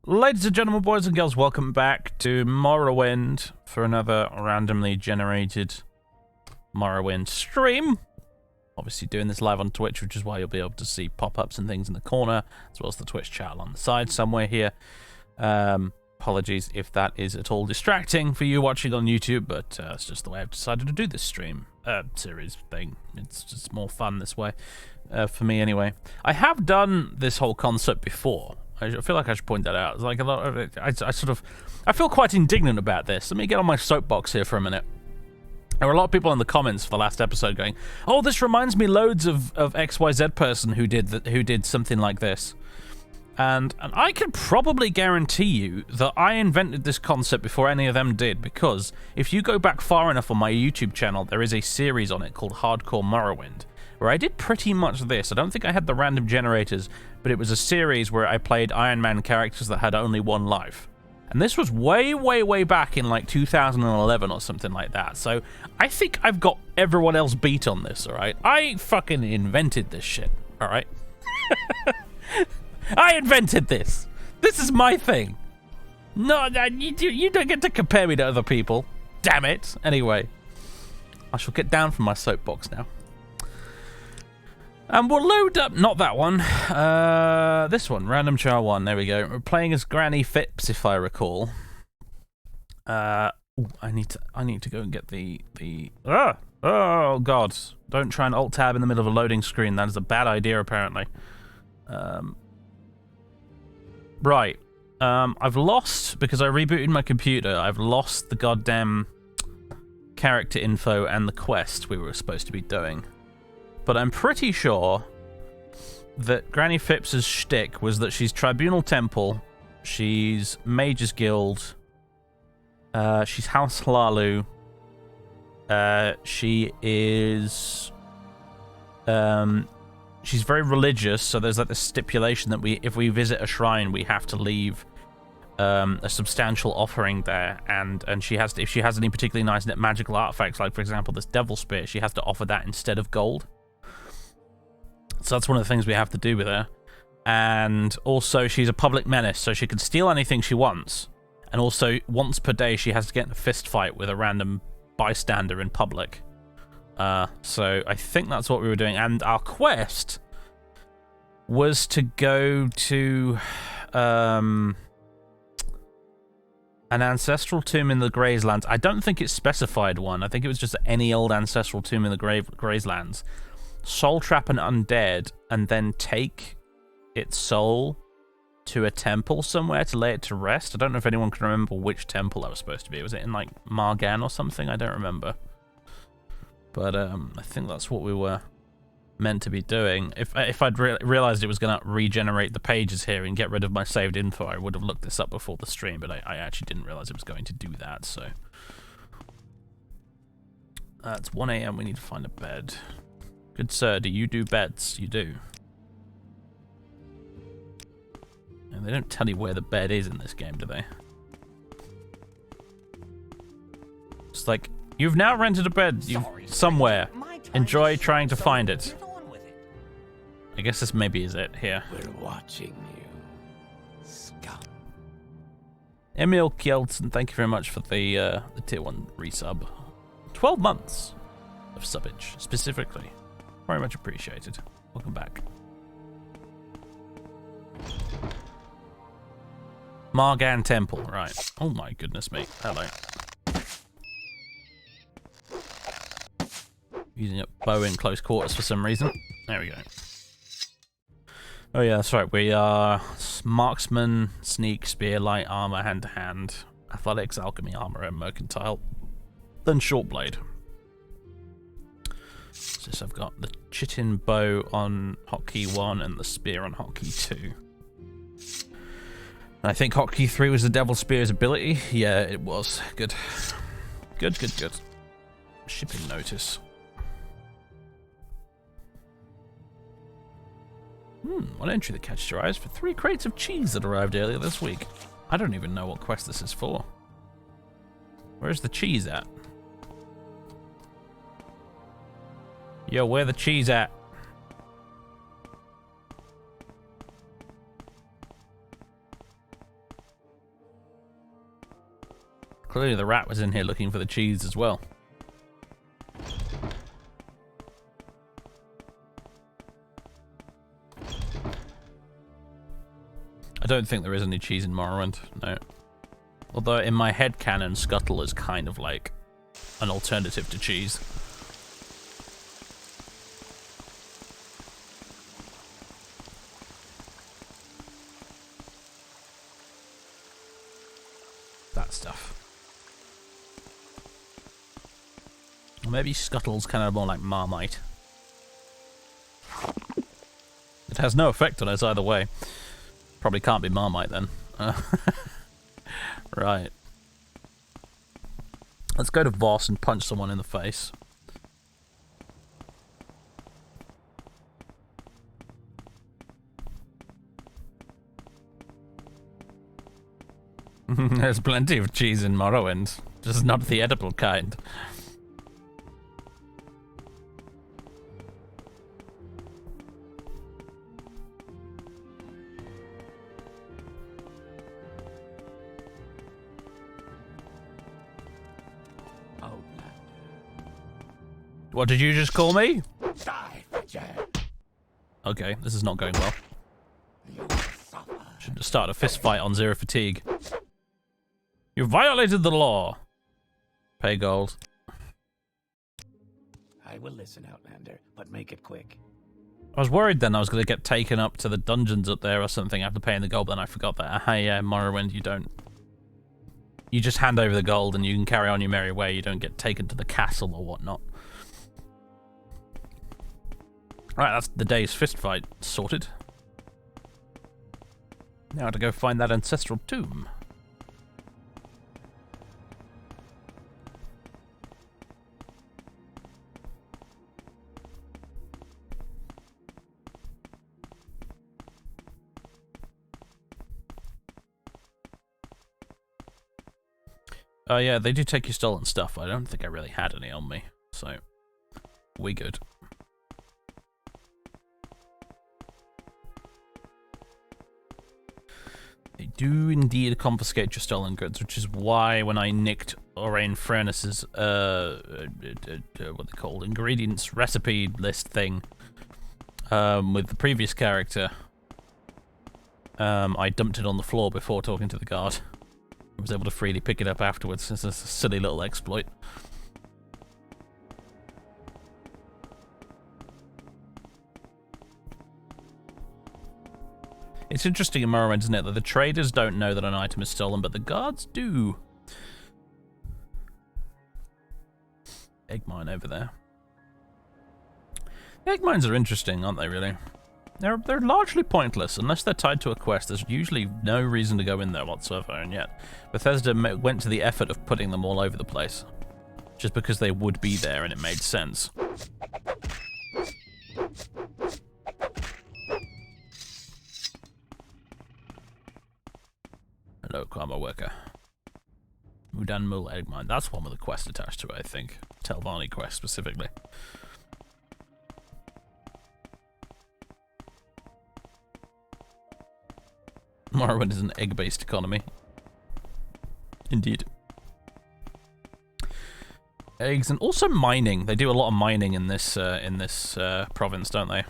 Ladies and gentlemen, boys and girls, welcome back to Morrowind for another randomly generated Morrowind stream. Obviously doing this live on Twitch, which is why you'll be able to see pop-ups and things in the corner, as well as the Twitch channel on the side somewhere here. Apologies if that is at all distracting for you watching on YouTube, but it's just the way I've decided to do this stream series thing. It's just more fun this way, for me anyway. I have done this whole concept before. I feel like I should point that out. It's like a lot of it, I feel quite indignant about this. Let me get on my soapbox here for a minute. There were a lot of people in the comments for the last episode going, "Oh, this reminds me loads of XYZ person who did something like this," and I can probably guarantee you that I invented this concept before any of them did, because if you go back far enough on my YouTube channel, there is a series on it called Hardcore Morrowind, where I did pretty much this. I don't think I had the random generators, but it was a series where I played Iron Man characters that had only one life. And this was way, way, way back in like 2011 or something like that. So I think I've got everyone else beat on this, alright? I fucking invented this shit, alright? I invented this. This is my thing. No, you don't get to compare me to other people. Damn it. Anyway, I shall get down from my soapbox now. And we'll load up, not that one, this one, Random Char 1, there we go. We're playing as Granny Phipps, if I recall. I need to go and get oh god, don't try and alt-tab in the middle of a loading screen, that is a bad idea apparently. Right, I've lost, because I rebooted my computer, I've lost the goddamn character info and the quest we were supposed to be doing. But I'm pretty sure that Granny Phipps' shtick was that she's Tribunal Temple, she's Mage's Guild, she's House Hlalu, she is, she's very religious, so there's like this stipulation that if we visit a shrine, we have to leave a substantial offering there, and she has to, if she has any particularly nice magical artifacts, like for example this Devil Spear, she has to offer that instead of gold. So that's one of the things we have to do with her. And also, she's a public menace, so she can steal anything she wants. And also, once per day, she has to get in a fist fight with a random bystander in public. So I think that's what we were doing. And our quest was to go to an ancestral tomb in the Grayslands. I don't think it specified one. I think it was just any old ancestral tomb in the Grayslands. Soul trap an undead, and then take its soul to a temple somewhere to lay it to rest. I don't know if anyone can remember which temple that was supposed to be. Was it in like Margan or something? I don't remember. But I think that's what we were meant to be doing. If I'd realized it was going to regenerate the pages here and get rid of my saved info, I would have looked this up before the stream, but I actually didn't realize it was going to do that, so. It's 1 AM, we need to find a bed. Good sir, do you do beds? You do. And they don't tell you where the bed is in this game, do they? It's like, you've now rented a bed somewhere. Enjoy trying to find it. I guess this maybe is it here. We're watching you, scum. Emil Kjelsen, thank you very much for the tier 1 resub. 12 months of subbage, specifically. Very much appreciated. Welcome back. Margan Temple, right. Oh my goodness me. Hello. Using a bow in close quarters for some reason. There we go. Oh yeah, that's right. We are marksman, sneak, spear, light armor, hand-to-hand, athletics, alchemy, armor, and mercantile. Then short blade. So I've got the chitin bow on hotkey 1 and the spear on hotkey 2. And I think hotkey 3 was the Devil Spear's ability. Yeah, it was. Good. Good, good, good. Shipping notice. One entry that catches your eyes for 3 crates of cheese that arrived earlier this week. I don't even know what quest this is for. Where's the cheese at? Yo, where the cheese at? Clearly the rat was in here looking for the cheese as well. I don't think there is any cheese in Morrowind, no. Although in my head canon, Scuttle is kind of like an alternative to cheese. That stuff. Or maybe Scuttle's kind of more like Marmite. It has no effect on us either way. Probably can't be Marmite then. Right. Let's go to Voss and punch someone in the face. There's plenty of cheese in Morrowind, just not the edible kind. What did you just call me? Okay, this is not going well. Should have started a fist fight on 0 fatigue. You violated the law. Pay gold. I will listen, Outlander, but make it quick. I was worried then I was going to get taken up to the dungeons up there or something after paying the gold, but then I forgot that. Yeah, Morrowind, you don't. You just hand over the gold and you can carry on your merry way. You don't get taken to the castle or whatnot. Right, that's the day's fist fight sorted. Now to go find that Ancestral Tomb. Oh yeah, they do take your stolen stuff. I don't think I really had any on me, so we good. They do indeed confiscate your stolen goods, which is why when I nicked Orain Furnace's, what they called, ingredients recipe list thing, with the previous character, I dumped it on the floor before talking to the guard. I was able to freely pick it up afterwards. It's a silly little exploit. It's interesting in Morrowind, isn't it, that the traders don't know that an item is stolen, but the guards do. Egg mine over there. Egg mines are interesting, aren't they, really? They're largely pointless. Unless they're tied to a quest, there's usually no reason to go in there whatsoever, and yet Bethesda went to the effort of putting them all over the place. Just because they would be there and it made sense. Hello, Karma Worker. Mudan Mul Egg Mine. That's one with a quest attached to it, I think. Telvanni quest, specifically. Morrowind is an egg-based economy. Indeed. Eggs and also mining. They do a lot of mining in this province, don't they?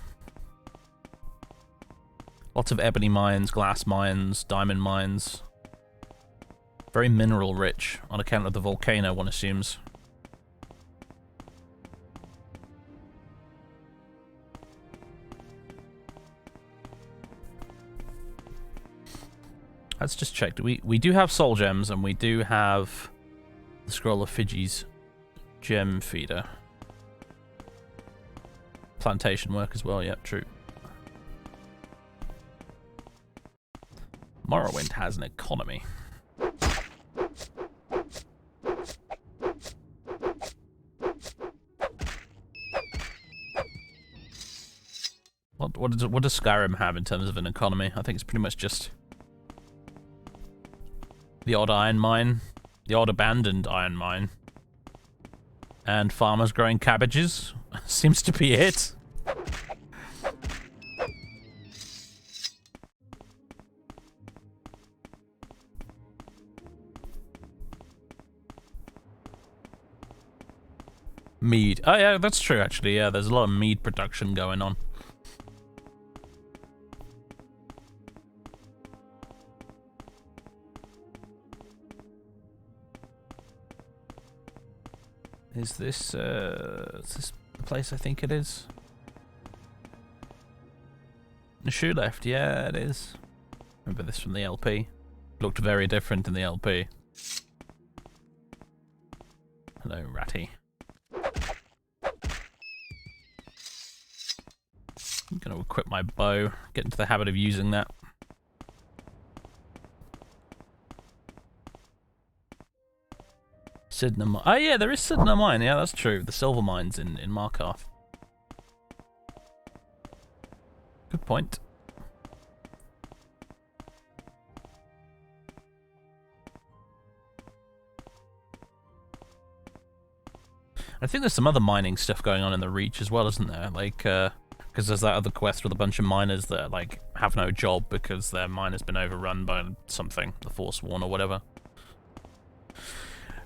Lots of ebony mines, glass mines, diamond mines. Very mineral rich on account of the volcano, one assumes. Let's just check. We do have soul gems, and we do have the Scroll of Fiji's gem feeder. Plantation work as well, yep, true. Morrowind has an economy. What does Skyrim have in terms of an economy? I think it's pretty much just the odd iron mine, the odd abandoned iron mine, and farmers growing cabbages. Seems to be it. Mead. Oh yeah, that's true actually. Yeah, there's a lot of mead production going on. Is this the place I think it is? The shoe left, yeah, it is. Remember this from the LP. Looked very different in the LP. Hello, Ratty. I'm gonna equip my bow, get into the habit of using that. Sidna Mine. Oh yeah, there is Sidna Mine, yeah, that's true. The silver mines in Markarth. Good point. I think there's some other mining stuff going on in the Reach as well, isn't there? Like, because there's that other quest with a bunch of miners that, like, have no job because their mine has been overrun by something, the Forsworn or whatever.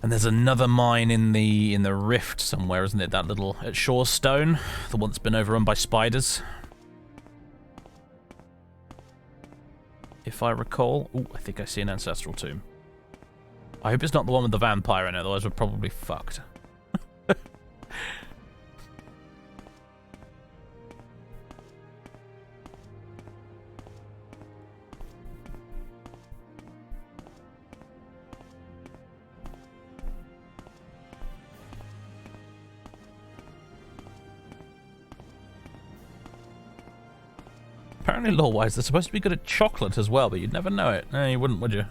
And there's another mine in the Rift somewhere, isn't it? That little, at Shorestone, the one that's been overrun by spiders. If I recall. Ooh, I think I see an Ancestral Tomb. I hope it's not the one with the vampire in it, otherwise we're probably fucked. Apparently, lore-wise, they're supposed to be good at chocolate as well, but you'd never know it. No, you wouldn't, would you?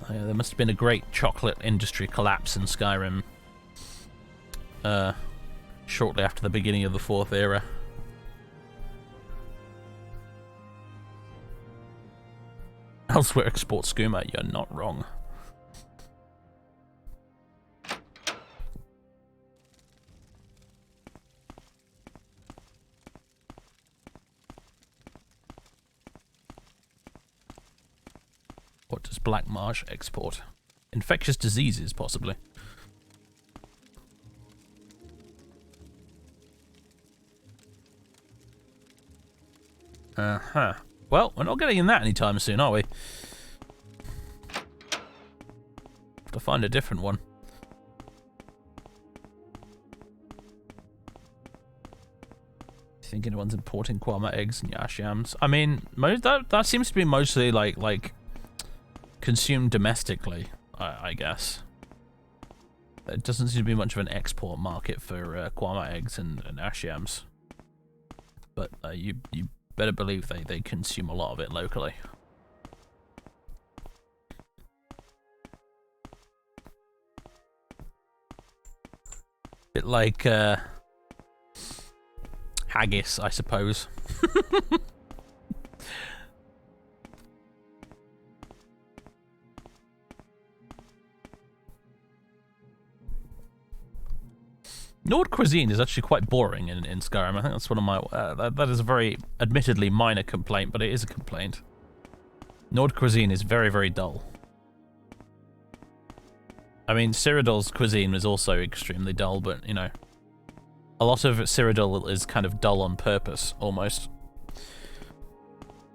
Oh, yeah, there must have been a great chocolate industry collapse in Skyrim shortly after the beginning of the 4th era. Elsewhere export skooma, you're not wrong. What does Black Marsh export? Infectious diseases, possibly. Uh-huh. Well, we're not getting in that anytime soon, are we? Have to find a different one. Think anyone's importing Kwama eggs and Yash yams? I mean, that seems to be mostly like consumed domestically, I guess. There doesn't seem to be much of an export market for Kwama eggs and Ash yams. But you better believe they consume a lot of it locally. Bit like haggis, I suppose. Nord cuisine is actually quite boring in Skyrim. I think that's one of my... that is a very, admittedly, minor complaint, but it is a complaint. Nord cuisine is very, very dull. I mean, Cyrodiil's cuisine is also extremely dull, but, you know... A lot of Cyrodiil is kind of dull on purpose, almost.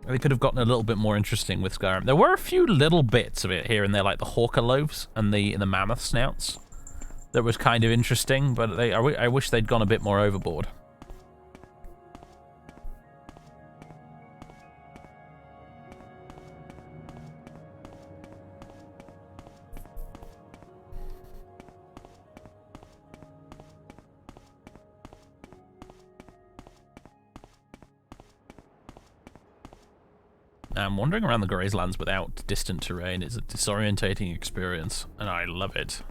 They could have gotten a little bit more interesting with Skyrim. There were a few little bits of it here and there, like the Hawker loaves and the mammoth snouts. That was kind of interesting, but I wish they'd gone a bit more overboard. Wandering around the Grazelands without distant terrain is a disorientating experience, and I love it.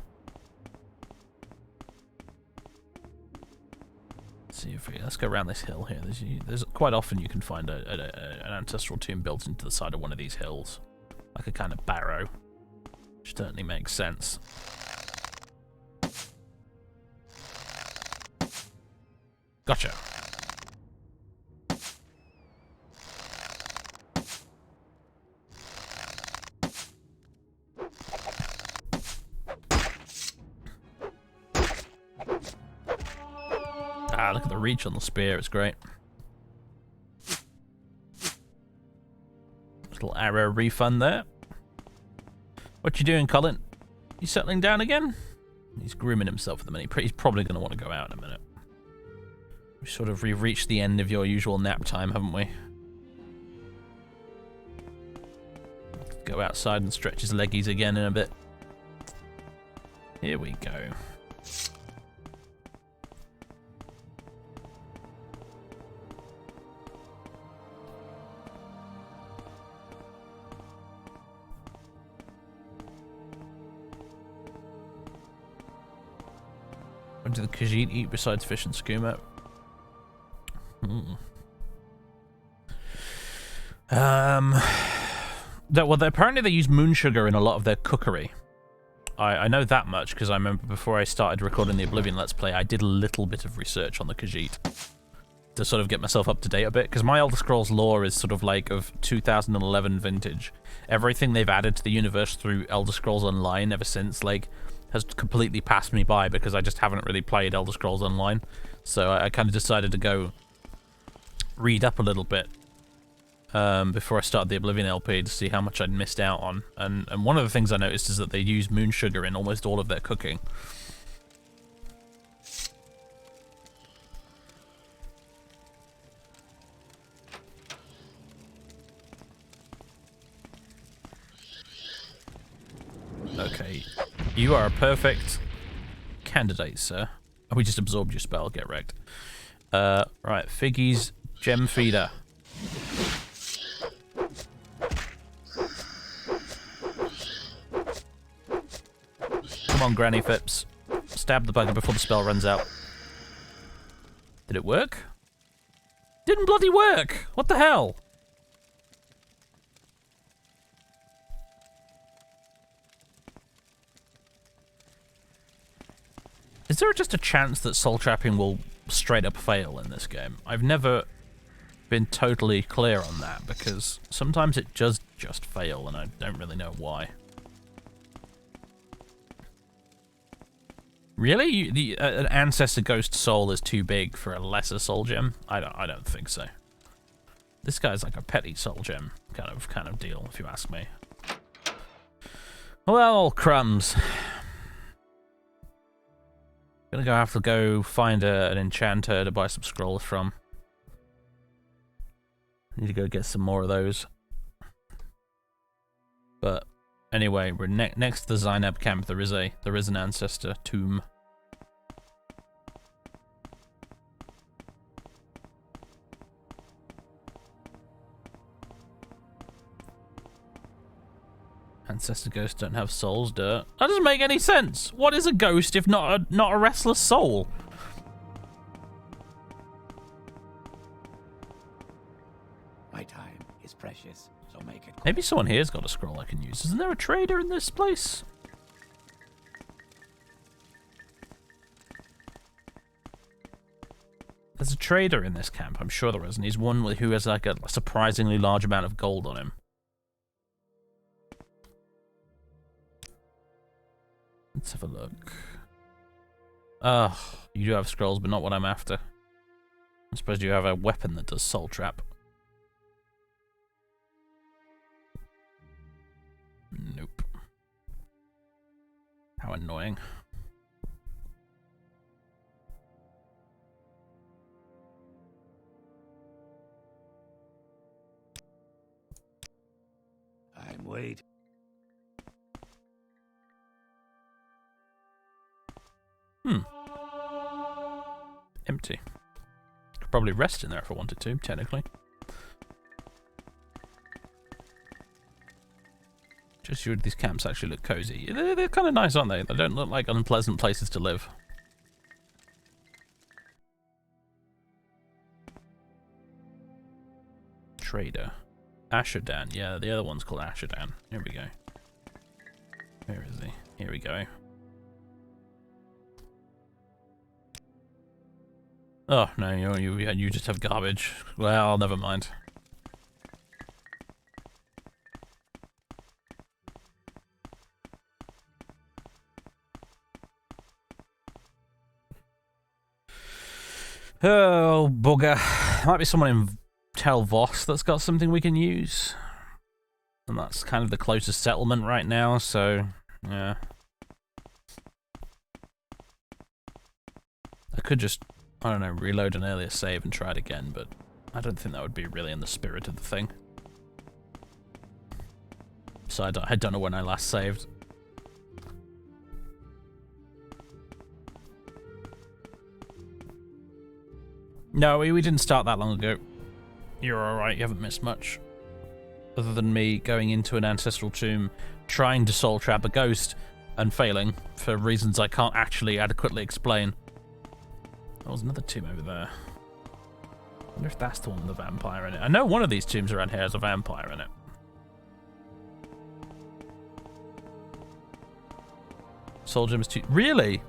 See if let's go around this hill here. There's quite often you can find an ancestral tomb built into the side of one of these hills, like a kind of barrow, which certainly makes sense. Gotcha. Ah, look at the reach on the spear. It's great. Little arrow refund there. What you doing, Colin? You settling down again? He's grooming himself at the minute. He's probably going to want to go out in a minute. We've reached the end of your usual nap time, haven't we? Go outside and stretch his leggies again in a bit. Here we go. What do the Khajiit eat besides fish and skooma? Apparently they use moon sugar in a lot of their cookery. I know that much because I remember before I started recording the Oblivion Let's Play, I did a little bit of research on the Khajiit to sort of get myself up to date a bit, because my Elder Scrolls lore is sort of like of 2011 vintage. Everything they've added to the universe through Elder Scrolls Online ever since, like, has completely passed me by because I just haven't really played Elder Scrolls Online. So I kind of decided to go read up a little bit before I started the Oblivion LP to see how much I'd missed out on. And one of the things I noticed is that they use moon sugar in almost all of their cooking. Okay, you are a perfect candidate, sir. Oh, we just absorbed your spell, get wrecked. Right, Figgy's gem feeder. Come on, Granny Phipps. Stab the bugger before the spell runs out. Did it work? Didn't bloody work! What the hell? Is there just a chance that soul trapping will straight up fail in this game? I've never been totally clear on that, because sometimes it does just fail and I don't really know why. Really? An Ancestor Ghost Soul is too big for a lesser soul gem? I don't think so. This guy's like a petty soul gem kind of deal, if you ask me. Well, crumbs. Gonna have to go find an enchanter to buy some scrolls from. Need to go get some more of those. But anyway, we're next to the Zainab camp. There is an Ancestor Tomb. Ancestor ghosts don't have souls, duh. That doesn't make any sense. What is a ghost if not a restless soul? My time is precious, so make it quick. Maybe someone here's got a scroll I can use. Isn't there a trader in this place? There's a trader in this camp, I'm sure there is, and he's one who has like a surprisingly large amount of gold on him. Let's have a look. Oh, you do have scrolls, but not what I'm after. I suppose you have a weapon that does soul trap. Nope. How annoying. I'm waiting. Empty. Could probably rest in there if I wanted to, technically. Just sure these camps actually look cozy. They're kind of nice, aren't they? They don't look like unpleasant places to live. Trader. Asherdan. Yeah, the other one's called Asherdan. Here we go. Where is he? Here we go. Oh, no, you just have garbage. Well, never mind. Oh, bugger. Might be someone in Tel Vos that's got something we can use. And that's kind of the closest settlement right now, so, yeah. I could just, I don't know, reload an earlier save and try it again, but I don't think that would be really in the spirit of the thing. So I don't know when I last saved. No, we didn't start that long ago. You're alright, you haven't missed much. Other than me going into an Ancestral Tomb, trying to soul trap a ghost, and failing, for reasons I can't actually adequately explain. There was another tomb over there. I wonder if that's the one with the vampire in it. I know one of these tombs around here has a vampire in it. Soul gems too. Really?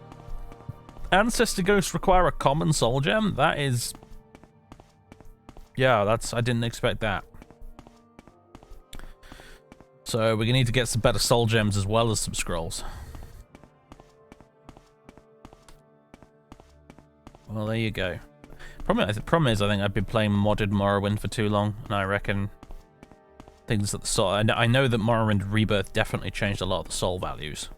Ancestor ghosts require a common soul gem? That is... Yeah, that's... I didn't expect that. So we're gonna need to get some better soul gems as well as some scrolls. Well, there you go. The problem is, I think I've been playing modded Morrowind for too long, and I reckon things that the soul... I know that Morrowind Rebirth definitely changed a lot of the soul values.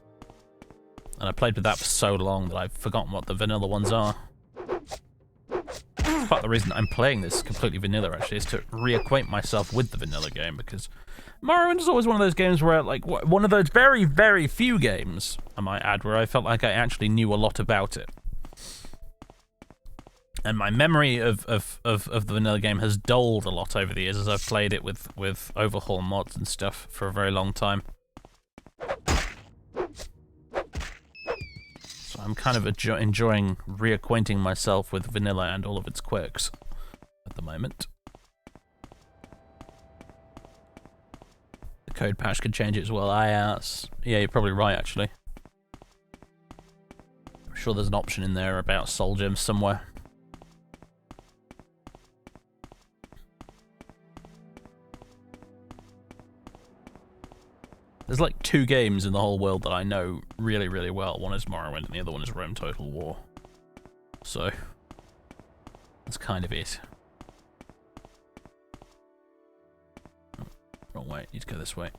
And I played with that for so long that I've forgotten what the vanilla ones are. Part of the reason I'm playing this completely vanilla, actually, is to reacquaint myself with the vanilla game, because Morrowind is always one of those games where, like, one of those very, very few games, I might add, where I felt like I actually knew a lot about it. And my memory of the vanilla game has dulled a lot over the years as I've played it with overhaul mods and stuff for a very long time. So I'm kind of enjoying reacquainting myself with vanilla and all of its quirks at the moment. The code patch could change it as well. Yeah, you're probably right, actually. I'm sure there's an option in there about soul gems somewhere. There's like 2 games in the whole world that I know really, really well. One is Morrowind and the other one is Rome Total War. So, that's kind of it. Oh, wrong way, need to go this way.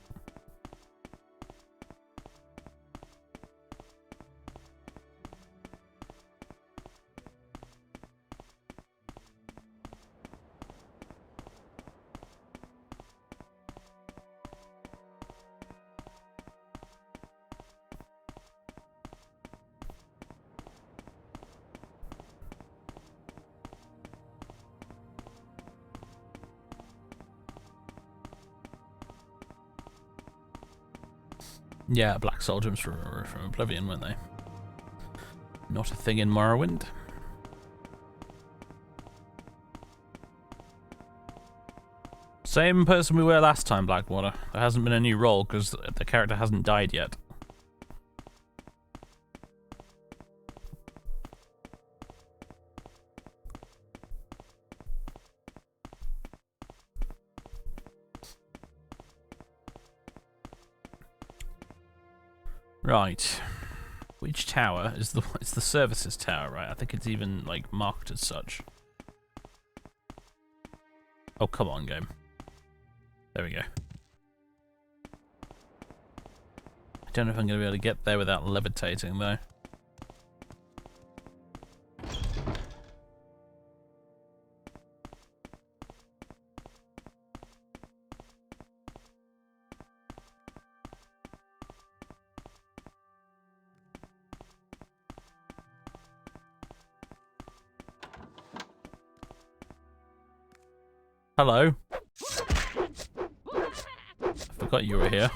Yeah, black soul gems from Oblivion, weren't they? Not a thing in Morrowind. Same person we were last time, Blackwater. There hasn't been a new role because the character hasn't died yet. Right. Which tower is the... It's the services tower, right? I think it's even, like, marked as such. Oh, come on, game. There we go. I don't know if I'm going to be able to get there without levitating, though. Hello. I forgot you were here.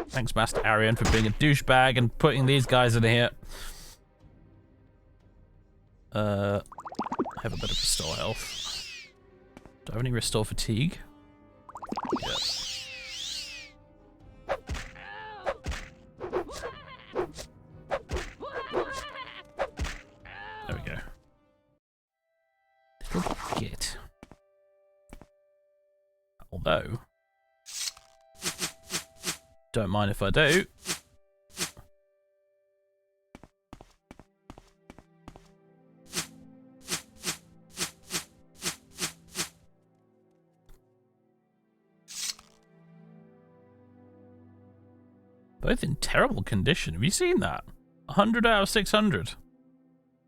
Thanks, Master Arian, for being a douchebag and putting these guys in here. I have a bit of restore health. Do I have any restore fatigue? Yes. There we go. Little git. Although, don't mind if I do. Both in terrible condition. Have you seen that? 100 out of 600.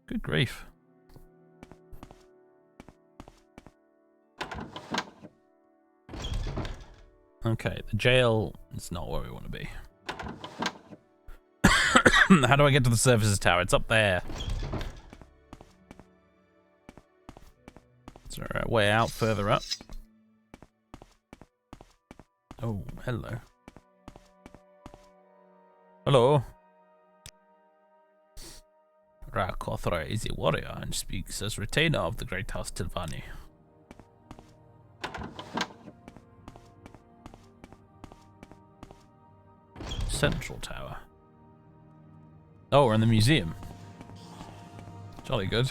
Good grief. Okay, the jail is not where we want to be. How do I get to the services tower? It's up there. Is there a way out further up? Oh, hello. Hello. Rakothra is a warrior and speaks as retainer of the Great House Tilvani. Central Tower. Oh, we're in the museum. Jolly good.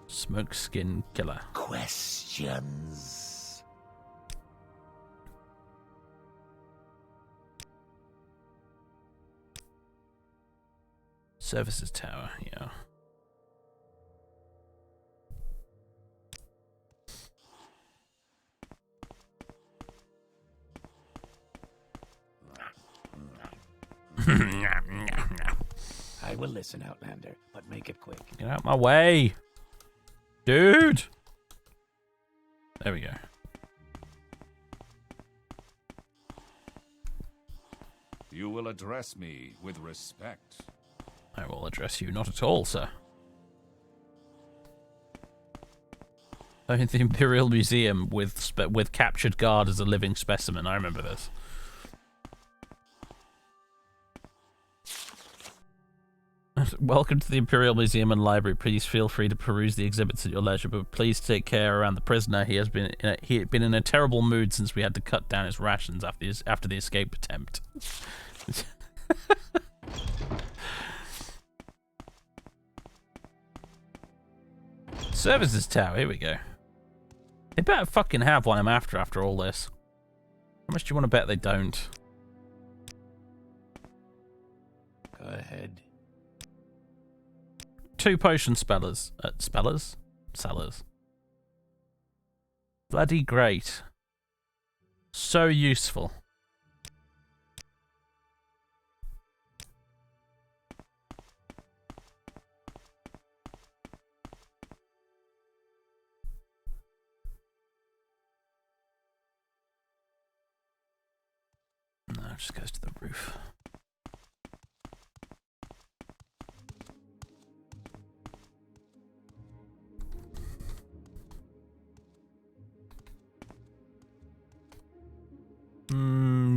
Smoke Skin Killer. Questions? Services Tower, yeah. I will listen, Outlander, but make it quick. Get out my way. Dude! There we go. You will address me with respect. I will address you not at all, sir. I'm in the Imperial Museum with captured guard as a living specimen. I remember this. Welcome to the Imperial Museum and Library. Please feel free to peruse the exhibits at your leisure, but please take care around the prisoner. He had been in a terrible mood since we had to cut down his rations after the escape attempt. Services Tower, here we go. They better fucking have one I'm after all this. How much do you want to bet they don't? Go ahead. 2 potion spellers. Sellers. Bloody great. So useful. No, it just goes to the roof.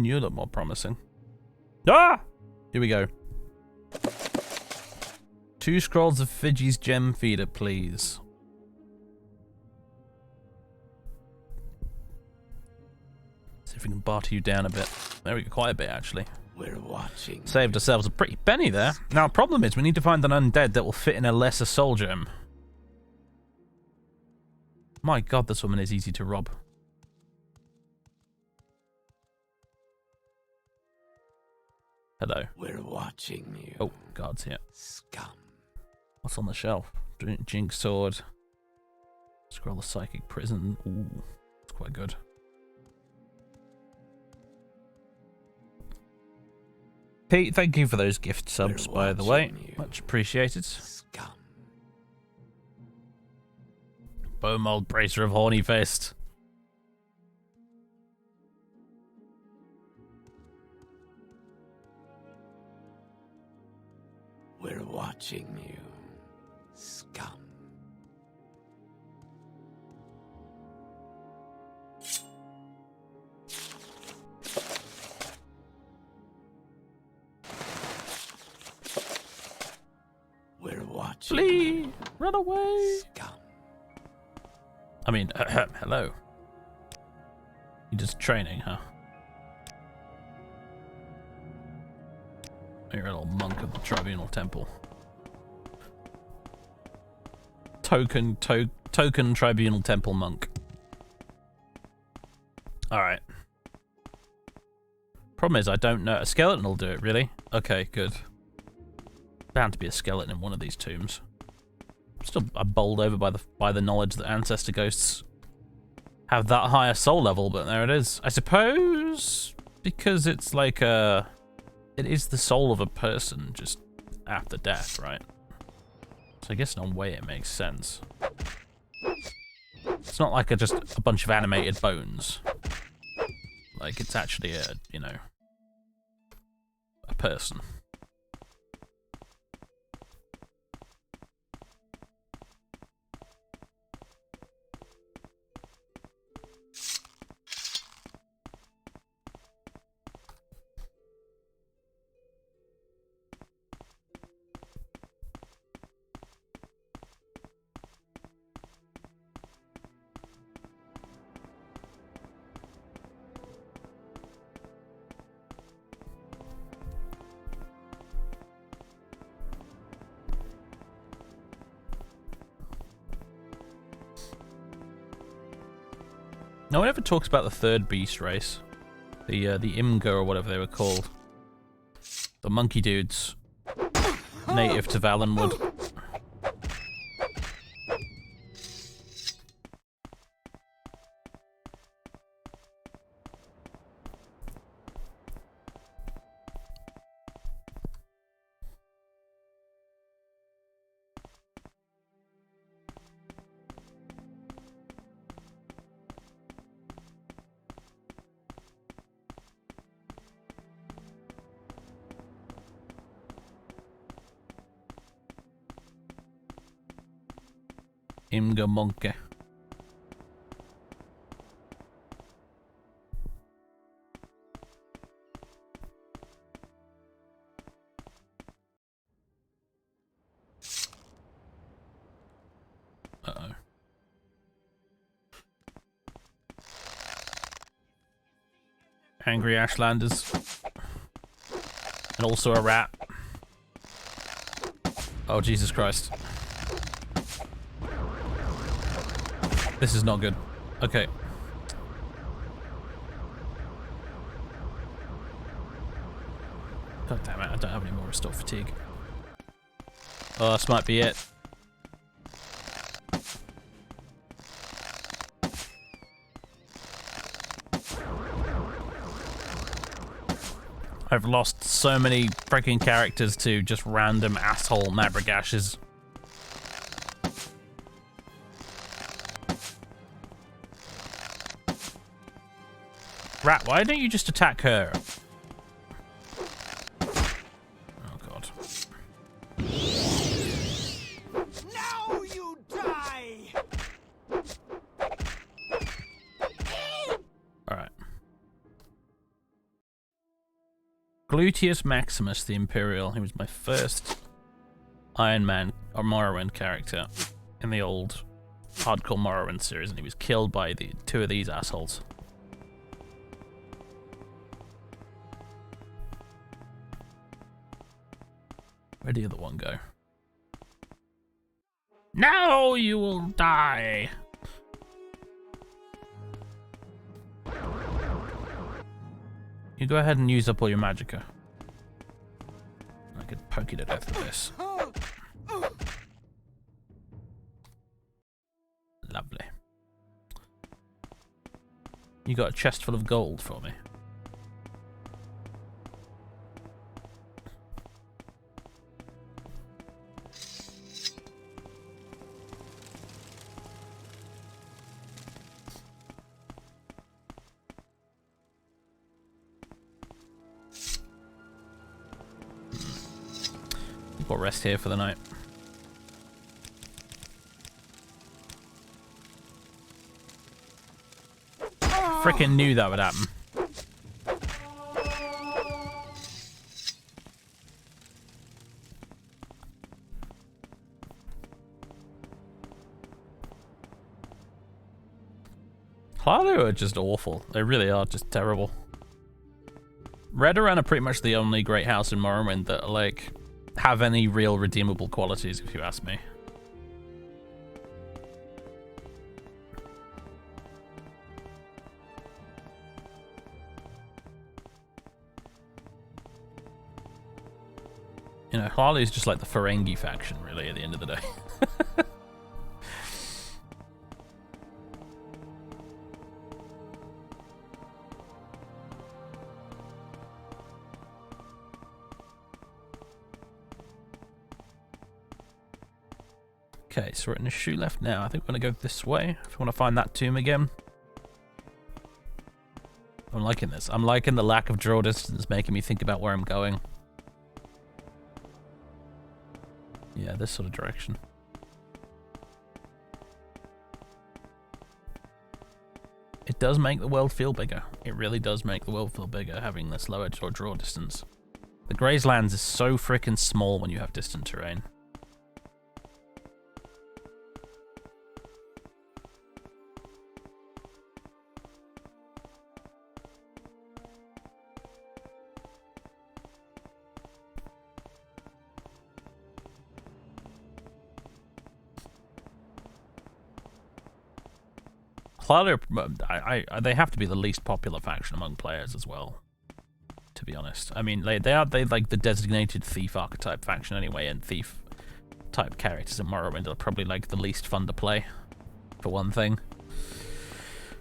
You look more promising. Ah! Here we go. 2 scrolls of Fiji's gem feeder, please. See if we can barter you down a bit. There we go, quite a bit actually. We're watching. Saved ourselves a pretty penny there. Now, the problem is we need to find an undead that will fit in a lesser soul gem. My god, this woman is easy to rob. Hello. We're watching you. Oh, guards here. Scum. What's on the shelf? Jinx sword. Scroll of psychic prison. Ooh, it's quite good. Pete, thank you for those gift subs, by the way. Much apprecited. Scum. Boom, old bracer of horny fist. We're watching you. Scum. We're watching. Flee! Run away! Scum. I mean, hello. You're just training, huh? You're a little monk of the Tribunal Temple. Token Tribunal Temple monk. Alright. Problem is, I don't know. A skeleton will do it, really? Okay, good. Bound to be a skeleton in one of these tombs. Still, I'm bowled over by the knowledge that ancestor ghosts have that higher soul level, but there it is. I suppose because it's like a... It is the soul of a person just after death, right? So I guess in a way it makes sense. It's not like just a bunch of animated bones. Like, it's actually a, you know, a person. No one ever talks about the third beast race. The Ingo or whatever they were called. The monkey dudes. Native to Valenwood. Ingo monkey. Uh-oh. Angry Ashlanders. And also a rat. Oh, Jesus Christ. This is not good. Okay. God damn it, I don't have any more restore fatigue. Oh, this might be it. I've lost so many freaking characters to just random asshole Mabragashes. Rat, why don't you just attack her? Oh god. Now you die. Alright. Gluteus Maximus the Imperial. He was my first Iron Man or Morrowind character in the old hardcore Morrowind series, and he was killed by the two of these assholes. Where'd the other one go? Now you will die! You go ahead and use up all your magicka. I could poke you to death with this. Lovely. You got a chest full of gold for me. We'll rest here for the night. Frickin' knew that would happen. Hlalu are just awful. They really are just terrible. Redoran are pretty much the only great house in Morrowind that, like, have any real redeemable qualities, if you ask me. You know, Hlalu's just like the Ferengi faction, really, at the end of the day. Okay, so we're in a shoe left now. I think we're gonna go this way if we want to find that tomb again. I'm liking this. I'm liking the lack of draw distance, making me think about where I'm going. Yeah, this sort of direction. It does make the world feel bigger. It really does make the world feel bigger, having this lower draw distance. The Grazelands is so freaking small when you have distant terrain. Hlaalu, they have to be the least popular faction among players as well, to be honest. I mean, they like the designated thief archetype faction anyway, and thief type characters in Morrowind are probably like the least fun to play, for one thing.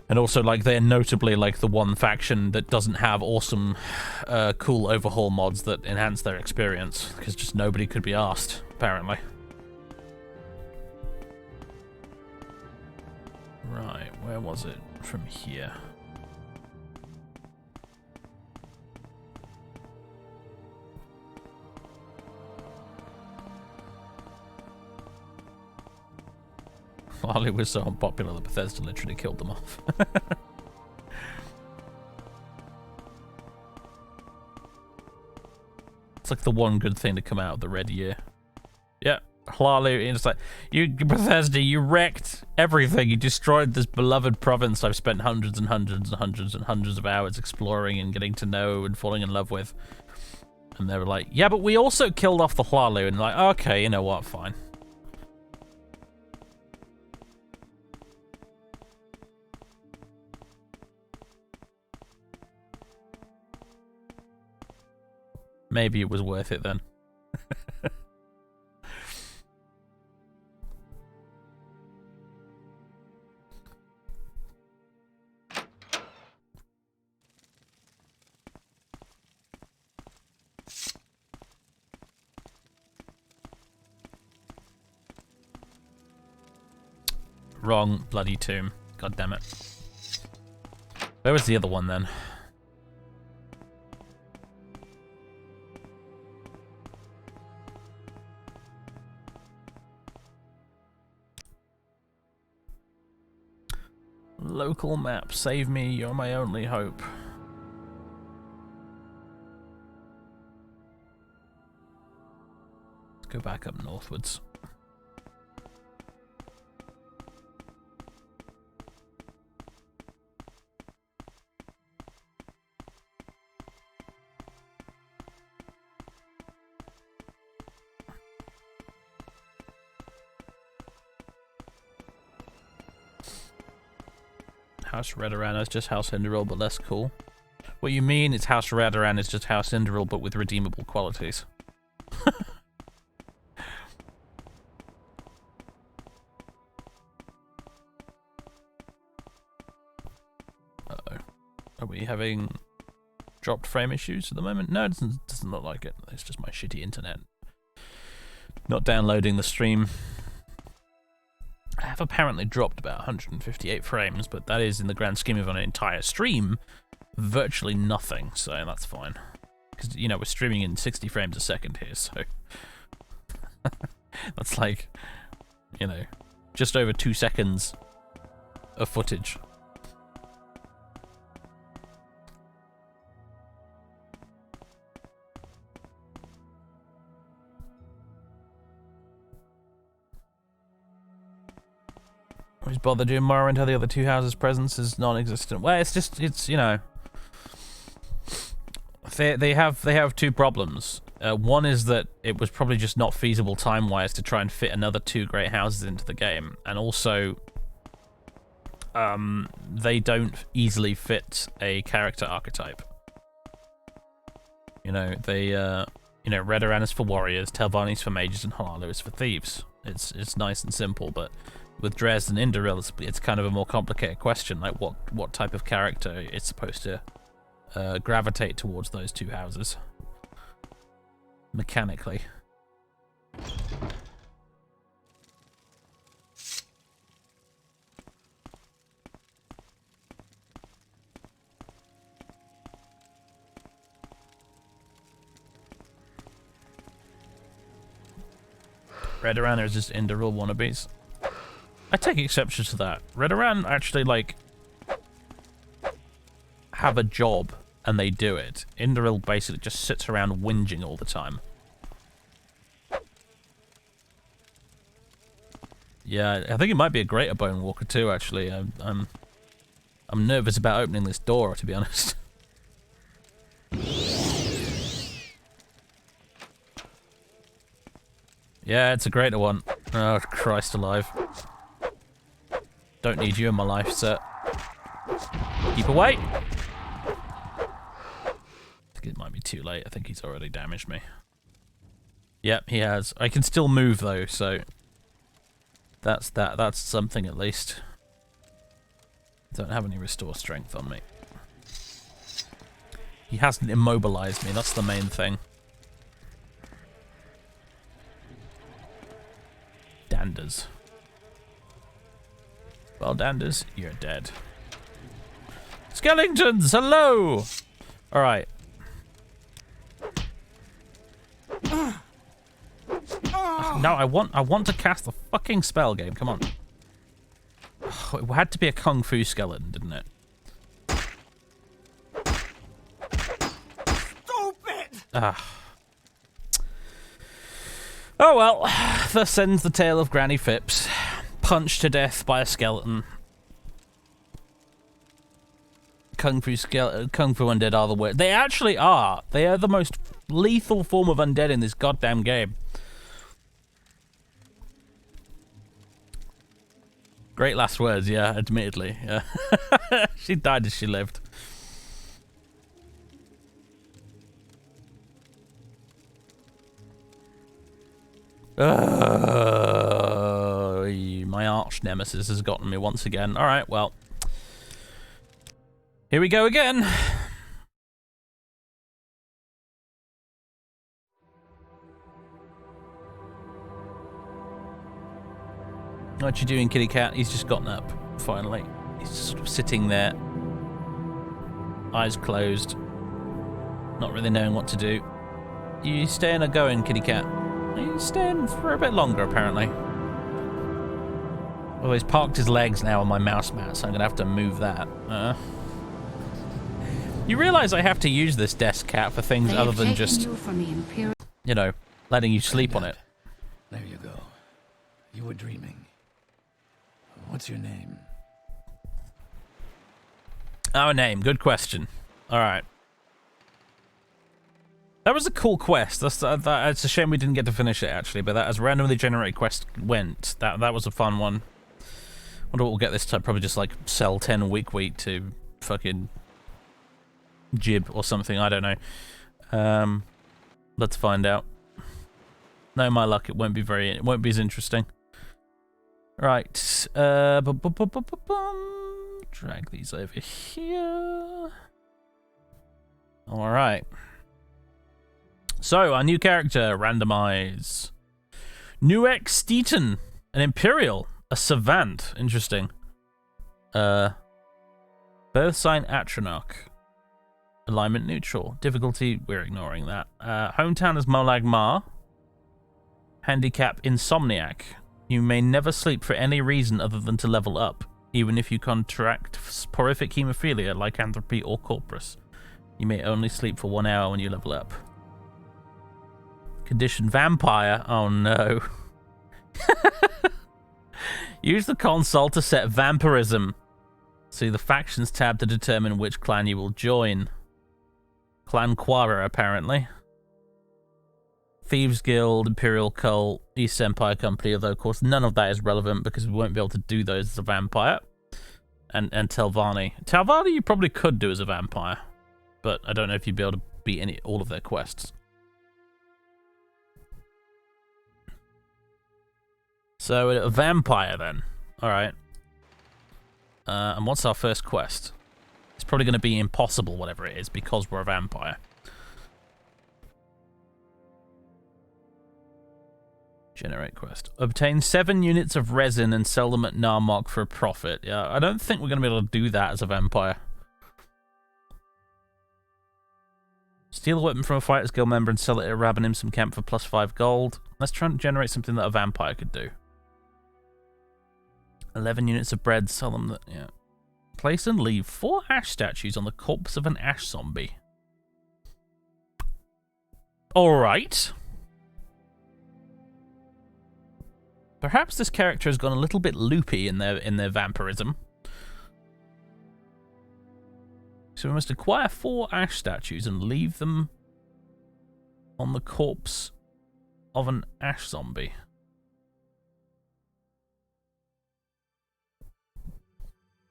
And also, like, they're notably like the one faction that doesn't have awesome, cool overhaul mods that enhance their experience, because just nobody could be asked, apparently. Right, where was it from here? Hlaalu was so unpopular that Bethesda literally killed them off. It's like the one good thing to come out of the Red Year. Yeah. Hlaalu, it's like, you, Bethesda, you wrecked everything. You destroyed this beloved province I've spent hundreds and hundreds and hundreds and hundreds of hours exploring and getting to know and falling in love with. And they were like, yeah, but we also killed off the Hlaalu. And like, okay, you know what, fine. Maybe it was worth it then. Wrong bloody tomb. God damn it. Where was the other one then? Local map, save me, you're my only hope. Let's go back up northwards. House Redoran is just House Induril, but less cool. What you mean is House Redoran is just House Induril, but with redeemable qualities. Uh-oh. Are we having dropped frame issues at the moment? No, it doesn't look like it. It's just my shitty internet. Not downloading the stream. I have apparently dropped about 158 frames, but that is, in the grand scheme of an entire stream, virtually nothing, so that's fine. Because, you know, we're streaming in 60 frames a second here, so... that's like, you know, just over 2 seconds of footage. Always bother doing Morrowind, how the other two houses' presence is non-existent. Well, it's just, it's, you know, they have two problems. One is that it was probably just not feasible time-wise to try and fit another 2 great houses into the game, and also they don't easily fit a character archetype. You know, you know, Redoran is for warriors, Telvanni is for mages, and Hlaalu is for thieves. It's nice and simple, but with Dres and Induril, it's kind of a more complicated question, like what type of character is supposed to gravitate towards those 2 houses mechanically. Redoran are just Indoril wannabes. I take exception to that. Redoran actually, like, have a job, and they do it. Indoril basically just sits around whinging all the time. Yeah, I think it might be a greater Bone Walker too, actually. I'm nervous about opening this door, to be honest. Yeah, it's a greater one. Oh, Christ alive. Don't need you in my life, sir. Keep away! I think it might be too late. I think he's already damaged me. Yep, he has. I can still move, though, so... That's that. That's something, at least. Don't have any restore strength on me. He hasn't immobilized me. That's the main thing. Danders. Well, Danders, you're dead. Skeletons, hello! Alright. No, I want to cast the fucking spell game. Come on. Oh, it had to be a kung fu skeleton, didn't it? Stupid! Oh well, thus ends the tale of Granny Phipps. Punched to death by a skeleton. Kung Fu undead are the worst. They actually are. They are the most lethal form of undead in this goddamn game. Great last words, yeah, admittedly. Yeah. She died as she lived. My arch nemesis has gotten me once again. Alright, well. Here we go again. What you doing, kitty cat? He's just gotten up, finally. He's just sort of sitting there. Eyes closed. Not really knowing what to do. You staying or going, kitty cat? He's staying for a bit longer, apparently. Oh, he's parked his legs now on my mouse mat, so I'm going to have to move that. You realise I have to use this desk cat for things other than just, you know, letting you sleep on it. There you go. You were dreaming. What's your name? Our name, good question. Alright. That was a cool quest. It's a shame we didn't get to finish it, actually, but that as randomly generated quest went, that was a fun one. Wonder what we'll get this time. Probably just, like, sell 10 week wheat to fucking Jib or something. I don't know. Let's find out. No, my luck, it won't be as interesting. Right. Drag these over here. Alright. So, our new character, randomize. Nuex Steaton, an Imperial, a Savant, interesting. Birth sign Atronach. Alignment neutral. Difficulty, we're ignoring that. Hometown is Molag Mar. Handicap Insomniac. You may never sleep for any reason other than to level up, even if you contract sporiffic hemophilia, lycanthropy, or corpus. You may only sleep for 1 hour when you level up. Condition Vampire. Oh no. Use the console to set Vampirism. See the Factions tab to determine which clan you will join. Clan Quara, apparently. Thieves Guild, Imperial Cult, East Empire Company, although of course none of that is relevant because we won't be able to do those as a vampire. And Telvanni. Telvanni you probably could do as a vampire, but I don't know if you'd be able to beat all of their quests. So a vampire then. Alright. And what's our first quest? It's probably going to be impossible, whatever it is, because we're a vampire. Generate quest. Obtain 7 units of resin and sell them at Narmok for a profit. Yeah, I don't think we're going to be able to do that as a vampire. Steal a weapon from a Fighters Guild member and sell it at a Rabanimsum camp for +5 gold. Let's try and generate something that a vampire could do. 11 units of bread, sell them. Yeah. Place and leave 4 ash statues on the corpse of an ash zombie. Alright. Perhaps this character has gone a little bit loopy in their vampirism. So we must acquire 4 ash statues and leave them on the corpse of an ash zombie.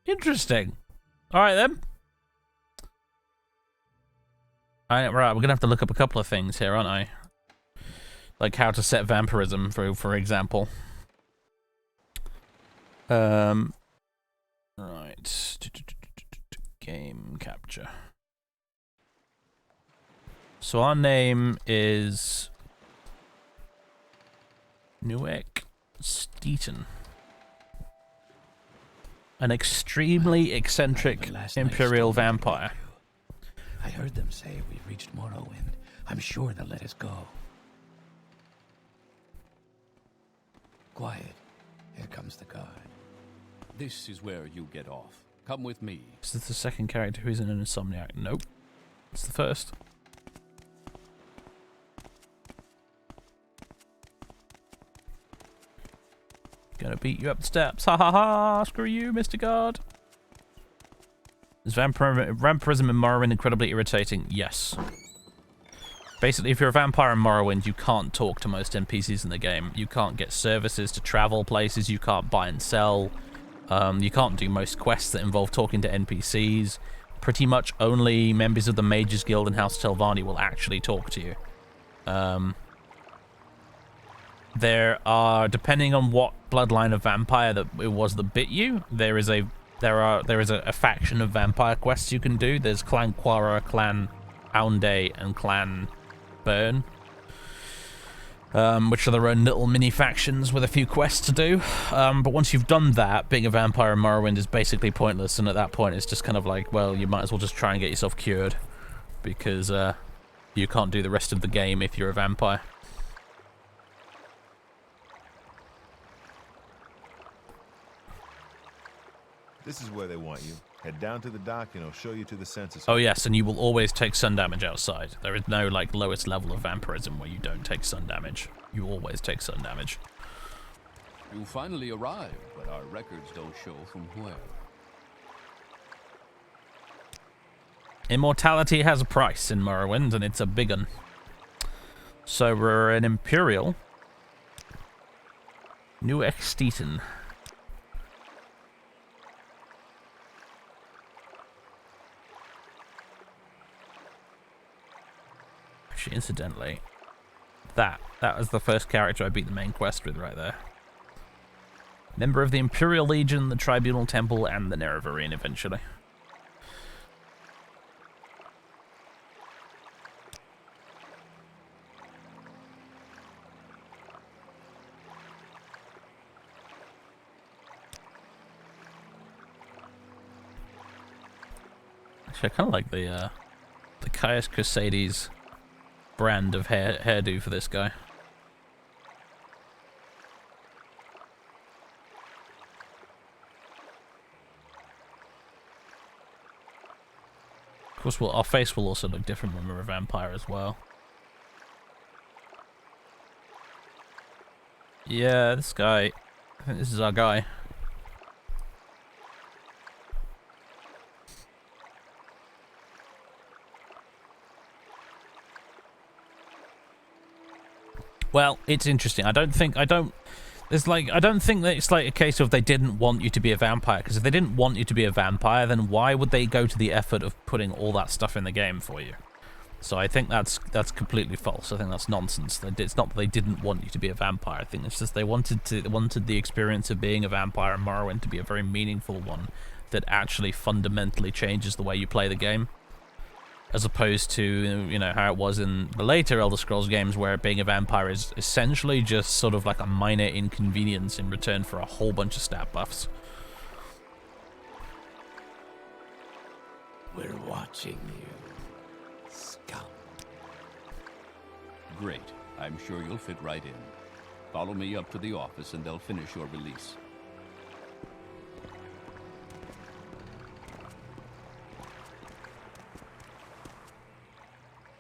Interesting. Alright then. Right, we're gonna have to look up a couple of things here, aren't I? Like how to set vampirism, for example. Right. Game capture. So our name is Nuek Steeton. An extremely eccentric Imperial vampire. I heard them say we've reached Morrowind. I'm sure they'll let us go. Quiet. Here comes the guard. This is where you get off. Come with me. Is this the second character who's an insomniac? Nope. It's the first. Gonna beat you up the steps. Ha ha ha! Screw you, Mr. Guard. Is vampirism in Morrowind incredibly irritating? Yes. Basically, if you're a vampire in Morrowind, you can't talk to most NPCs in the game. You can't get services to travel places. You can't buy and sell. You can't do most quests that involve talking to NPCs. Pretty much only members of the Mages Guild and House Telvanni will actually talk to you. There are, depending on what bloodline of vampire that it was that bit you, there is a faction of vampire quests you can do. There's Clan Quara, Clan Aunde, and Clan Burn, which are their own little mini factions with a few quests to do. But once you've done that, being a vampire in Morrowind is basically pointless, and at that point it's just kind of like, well, you might as well just try and get yourself cured, because you can't do the rest of the game if you're a vampire. This is where they want you. Head down to the dock and I'll show you to the census. Oh yes, and you will always take sun damage outside. There is no like lowest level of vampirism where you don't take sun damage. You always take sun damage. You finally arrived, but our records don't show from where. Immortality has a price in Morrowind, and it's a big one. So we're an Imperial. New Exteton. Actually, incidentally, that was the first character I beat the main quest with right there. Member of the Imperial Legion, the Tribunal Temple, and the Nerevarine eventually. Actually, I kind of like the Caius Crusaders brand of hairdo for this guy. Of course, our face will also look different when we're a vampire as well. Yeah, this guy. I think this is our guy. Well, it's interesting. I don't think that it's like a case of they didn't want you to be a vampire, because if they didn't want you to be a vampire, then why would they go to the effort of putting all that stuff in the game for you? So I think that's completely false. I think that's nonsense. It's not that they didn't want you to be a vampire. I think it's just they wanted the experience of being a vampire in Morrowind to be a very meaningful one that actually fundamentally changes the way you play the game. As opposed to, you know, how it was in the later Elder Scrolls games, where being a vampire is essentially just sort of like a minor inconvenience in return for a whole bunch of stat buffs. We're watching you, scum. Great. I'm sure you'll fit right in. Follow me up to the office and they'll finish your release.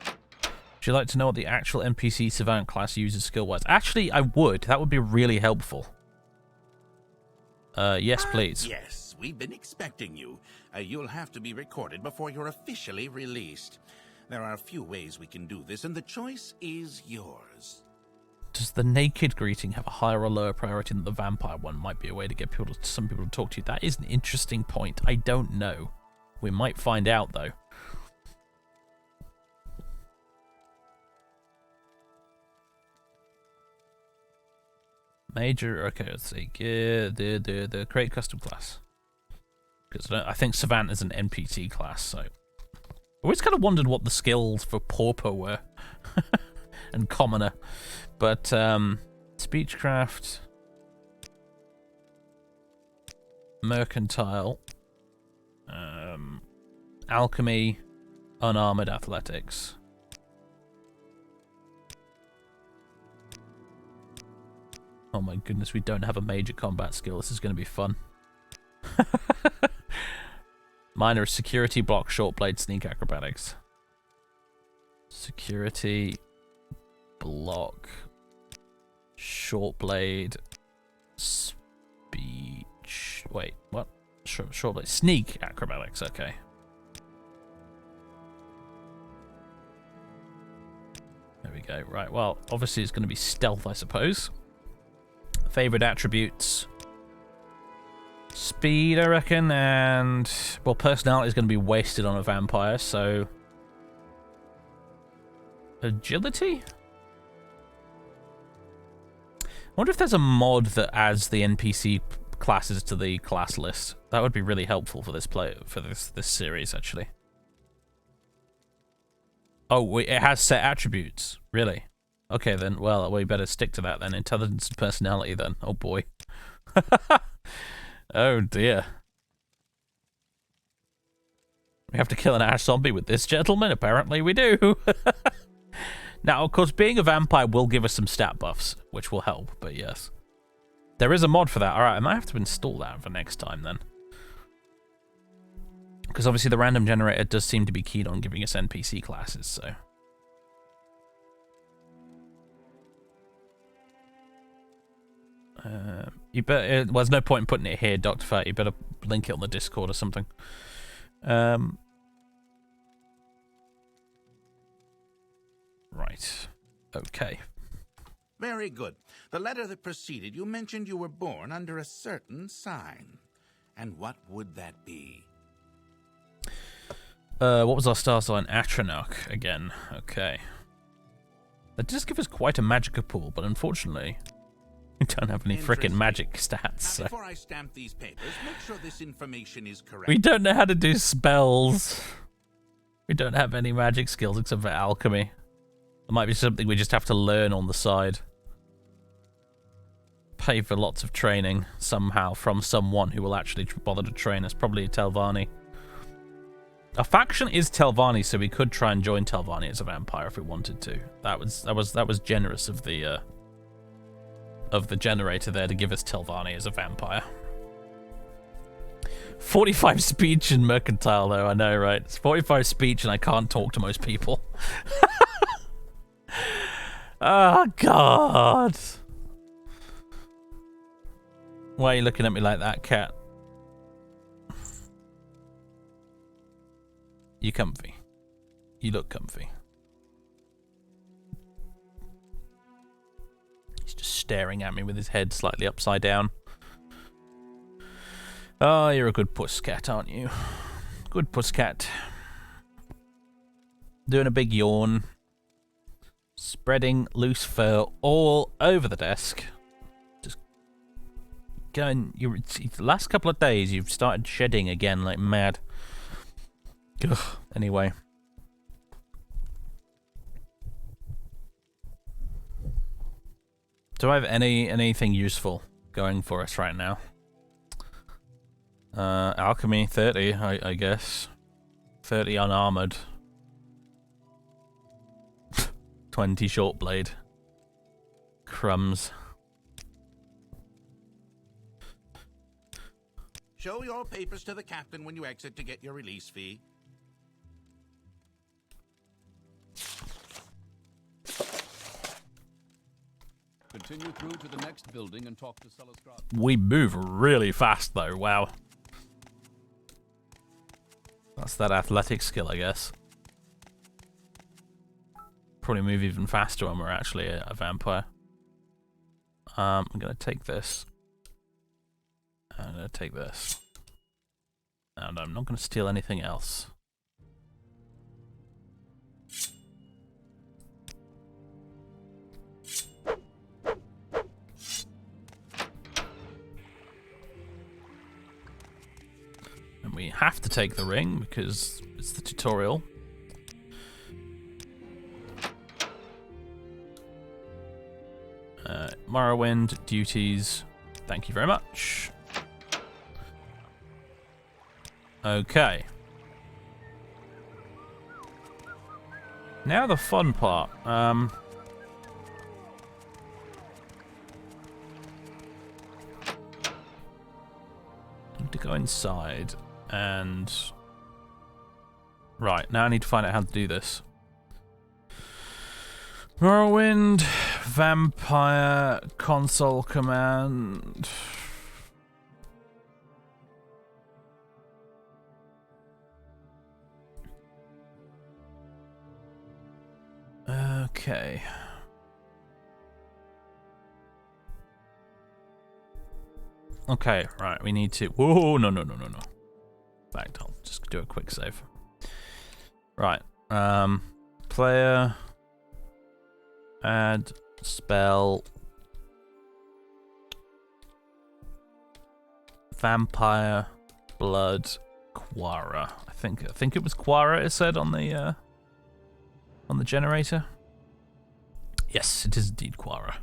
Would you like to know what the actual NPC Savant class uses skill-wise? Actually, I would. That would be really helpful. Yes, please. Yes, we've been expecting you. You'll have to be recorded before you're officially released. There are a few ways we can do this, and the choice is yours. Does the naked greeting have a higher or lower priority than the vampire one? Might be a way to get some people to talk to you. That is an interesting point. I don't know. We might find out, though. Major, okay, let's see. The create custom class. Because I think Savant is an NPC class, so. I always kind of wondered what the skills for Pauper were. And Commoner. But, Speechcraft. Mercantile. Alchemy. Unarmored Athletics. Oh my goodness, we don't have a major combat skill. This is going to be fun. Minor is security, block, short blade, sneak, acrobatics. Security, block, short blade, speech. Wait, what? Short blade, sneak, acrobatics. Okay. There we go. Right. Well, obviously it's going to be stealth, I suppose. Favorite attributes. Speed, I reckon, and, well, personality is going to be wasted on a vampire, so... Agility? I wonder if there's a mod that adds the NPC classes to the class list. That would be really helpful for this this series, actually. Oh, wait, it has set attributes. Really? Okay, then, well, we better stick to that then. Intelligence and personality, then. Oh, boy. Oh, dear. We have to kill an ash zombie with this gentleman? Apparently we do. Now, of course, being a vampire will give us some stat buffs, which will help, but yes. There is a mod for that. Alright, I might have to install that for next time, then. Because obviously the random generator does seem to be keen on giving us NPC classes, so... you better. Well, there's no point in putting it here, Dr. Fat. You better link it on the Discord or something. Right. Okay. Very good. The letter that preceded you mentioned you were born under a certain sign. And what would that be? What was our star sign? Atronach again. Okay. That does give us quite a magic pool, but unfortunately... we don't have any frickin' magic stats. So. Now, before I stamp these papers, make sure this information is correct. We don't know how to do spells. We don't have any magic skills except for alchemy. It might be something we just have to learn on the side. Pay for lots of training somehow from someone who will actually bother to train us. Probably Telvanni. Our faction is Telvanni, so we could try and join Telvanni as a vampire if we wanted to. That was generous of the generator there to give us Telvanni as a vampire. 45 speech and mercantile, though, I know, right? It's 45 speech and I can't talk to most people. Oh, God. Why are you looking at me like that, cat? You comfy. You look comfy. He's just staring at me with his head slightly upside down. Oh, you're a good pusscat, aren't you? Good pusscat. Doing a big yawn. Spreading loose fur all over the desk. Just going... the last couple of days, you've started shedding again like mad. Ugh, anyway. Do I have anything useful going for us right now? Alchemy 30, I guess. 30 unarmored. 20 short blade. Crumbs. Show your papers to the captain when you exit to get your release fee. Continue through to the next building and talk to Celestrat. We move really fast, though. Wow. That's that athletic skill, I guess. Probably move even faster when we're actually a vampire. I'm going to take this. I'm going to take this. And I'm not going to steal anything else. And we have to take the ring because it's the tutorial. Morrowind duties. Thank you very much. Okay. Now the fun part. Need to go inside and... Right, now I need to find out how to do this. Morrowind, vampire, console command. Okay. Okay, right, we need to... Whoa, no. In fact, I'll just do a quick save. Right, player... Add spell vampire blood Quara. I think it was Quara it said on the generator. Yes, it is indeed Quara.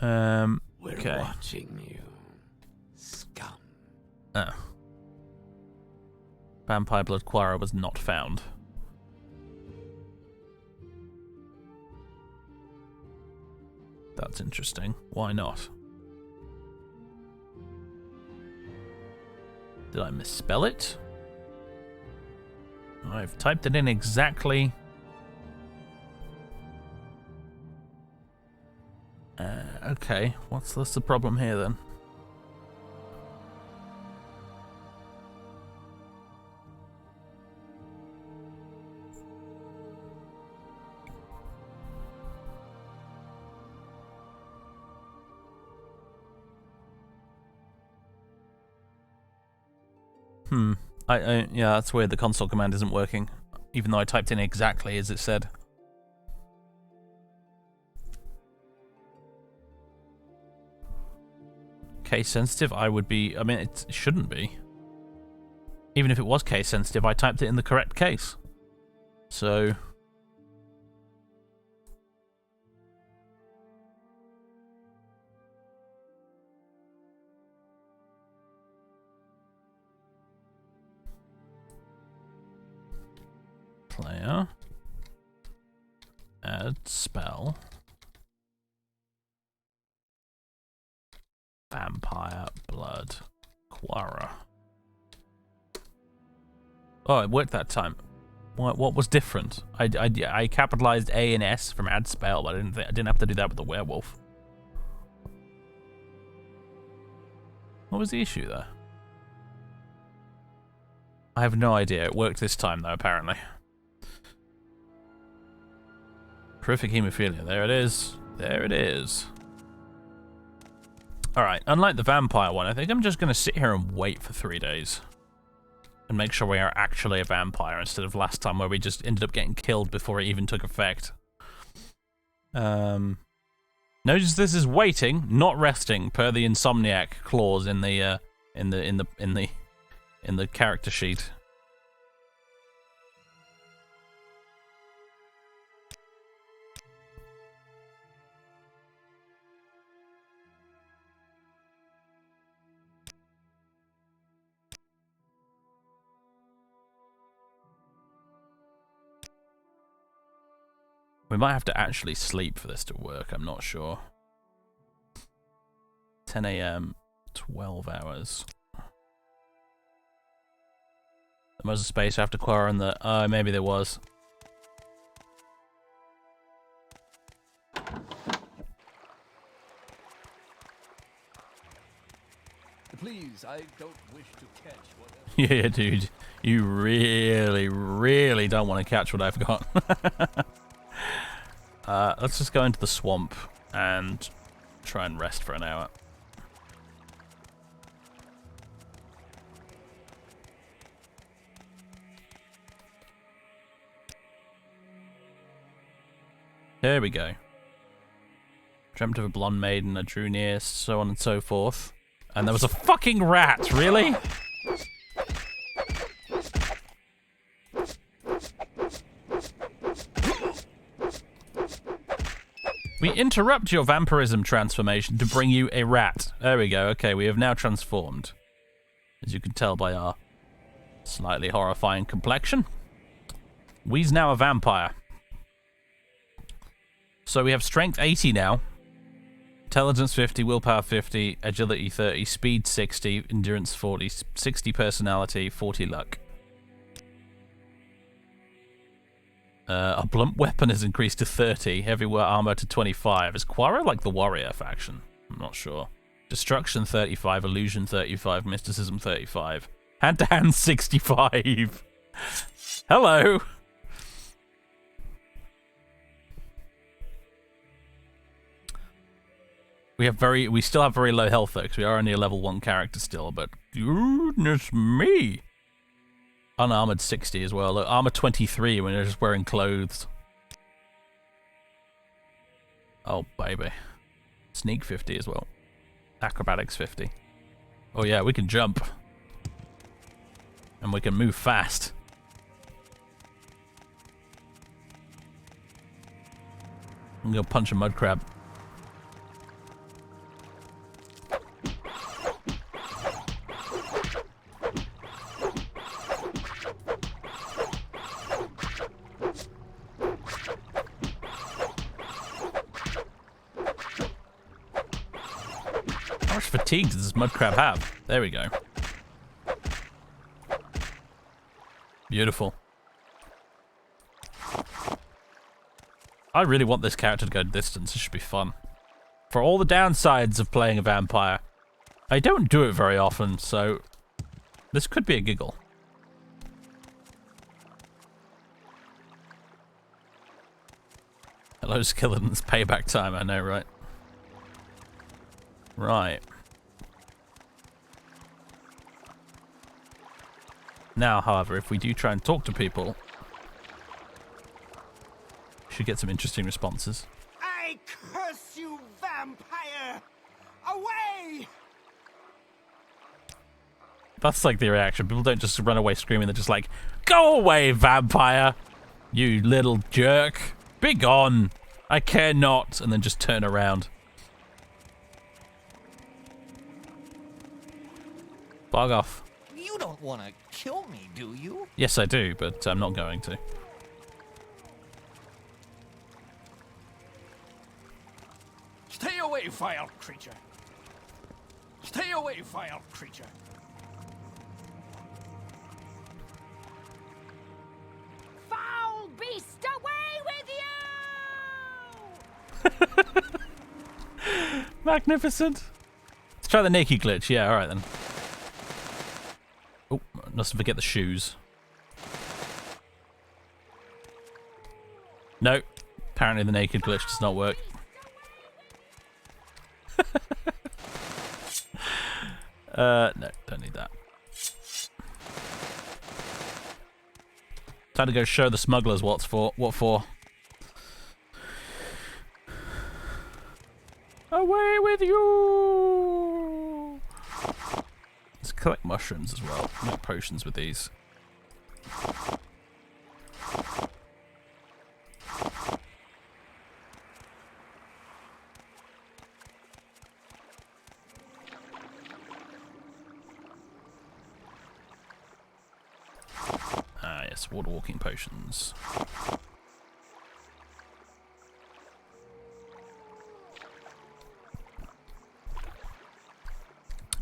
We're okay. watching you, scum. Oh. Vampire blood Quara was not found. That's interesting. Why not? Did I misspell it? I've typed it in exactly. Okay, what's the problem here then? Yeah, that's weird. The console command isn't working, even though I typed in exactly as it said. Case sensitive, I mean, it shouldn't be. Even if it was case sensitive, I typed it in the correct case. So... Player. Add spell. Vampire blood Quara. Oh, it worked that time. What was different? I capitalized A and S from add spell, but I didn't have to do that with the werewolf. What was the issue there? I have no idea. It worked this time though, apparently. Horrific hemophilia. There it is. There it is. Alright, unlike the vampire one, I think I'm just going to sit here and wait for 3 days. And make sure we are actually a vampire instead of last time where we just ended up getting killed before it even took effect. Notice this is waiting, not resting, per the insomniac clause in the character sheet. We might have to actually sleep for this to work, I'm not sure. 10 AM, 12 hours. There was a space after Quora in the... Oh, maybe there was. Please, I don't wish to catch whatever. Yeah, dude. You really, really don't want to catch what I've got. Let's just go into the swamp and try and rest for an hour. There we go. Dreamt of a blonde maiden, I drew near, so on and so forth. And there was a fucking rat, really? We interrupt your vampirism transformation to bring you a rat. There we go. Okay, we have now transformed. As you can tell by our slightly horrifying complexion. We's now a vampire. So we have strength 80 now. Intelligence 50, willpower 50, agility 30, speed 60, endurance 40, 60 personality, 40 luck. Our blunt weapon has increased to 30, heavy armor to 25. Is Quara like the warrior faction? I'm not sure. Destruction 35, illusion 35, mysticism 35. Hand-to-hand 65. Hello! We still have very low health though, because we are only a level 1 character still, but goodness me! Unarmored 60 as well. Look, armor 23 when you're just wearing clothes. Oh baby. Sneak 50 as well. Acrobatics 50. Oh yeah, we can jump. And we can move fast. I'm gonna punch a mud crab. How much fatigue does this mud crab have? There we go. Beautiful. I really want this character to go distance. This should be fun. For all the downsides of playing a vampire, I don't do it very often, so this could be a giggle. Hello, Skeletons. Payback time, I know, right? Right. Now, however, if we do try and talk to people, we should get some interesting responses. I curse you, vampire! Away! That's like the reaction. People don't just run away screaming. They're just like, go away, vampire! You little jerk. Be gone. I care not. And then just turn around. Bug off. You don't want to kill me, do you? Yes, I do, but I'm not going to. Stay away, vile creature. Stay away, vile creature. Foul beast, away with you! Magnificent. Let's try the naked glitch. Yeah, alright then. Oh, mustn't forget the shoes. No. Apparently the naked glitch does not work. No, don't need that. Time to go show the smugglers what for. Away with you! Let's collect mushrooms as well. Make potions with these. Ah, yes, water walking potions.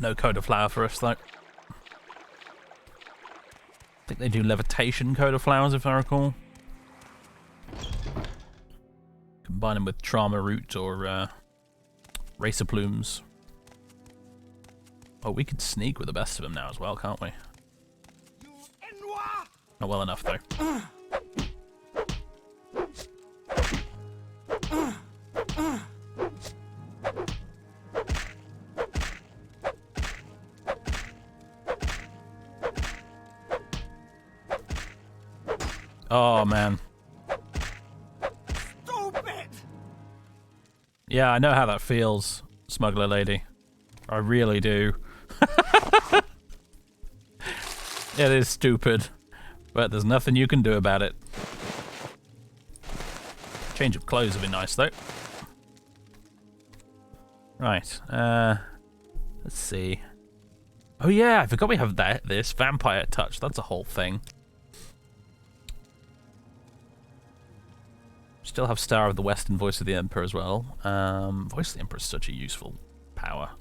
No Coda Flower for us, though. I think they do levitation Coda Flowers, if I recall. Combine them with Trauma Root or Racer Plumes. Oh, we could sneak with the best of them now as well, can't we? Not well enough, though. Oh, man. Stupid! Yeah, I know how that feels, smuggler lady. I really do. It is stupid, but there's nothing you can do about it. Change of clothes would be nice, though. Right, let's see. Oh yeah, I forgot we have this vampire touch. That's a whole thing. Still have Star of the West and Voice of the Emperor as well. Voice of the Emperor is such a useful power,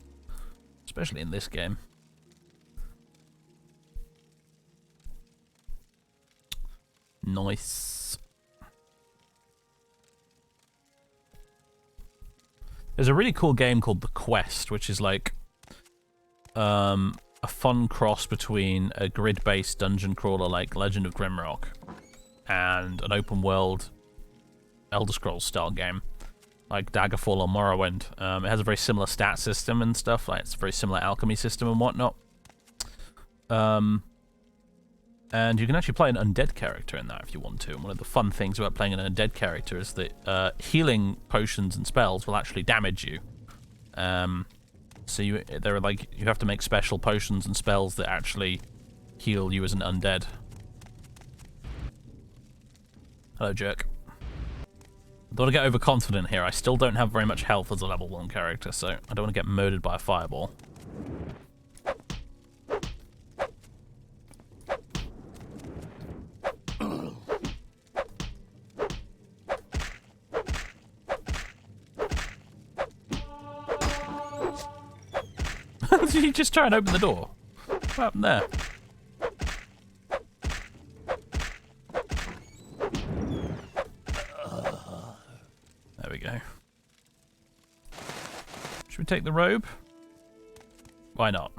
especially in this game. Nice. There's a really cool game called The Quest, which is like a fun cross between a grid-based dungeon crawler like Legend of Grimrock and an open-world Elder Scrolls style game like Daggerfall or Morrowind. It has a very similar stat system and stuff. Like it's a very similar alchemy system and whatnot. And you can actually play an undead character in that if you want to. And one of the fun things about playing an undead character is that healing potions and spells will actually damage you. So you have to make special potions and spells that actually heal you as an undead. Hello, jerk. I don't want to get overconfident here. I still don't have very much health as a level 1 character, so I don't want to get murdered by a fireball. Did you just try and open the door? What happened there? There we go. Should we take the robe? Why not?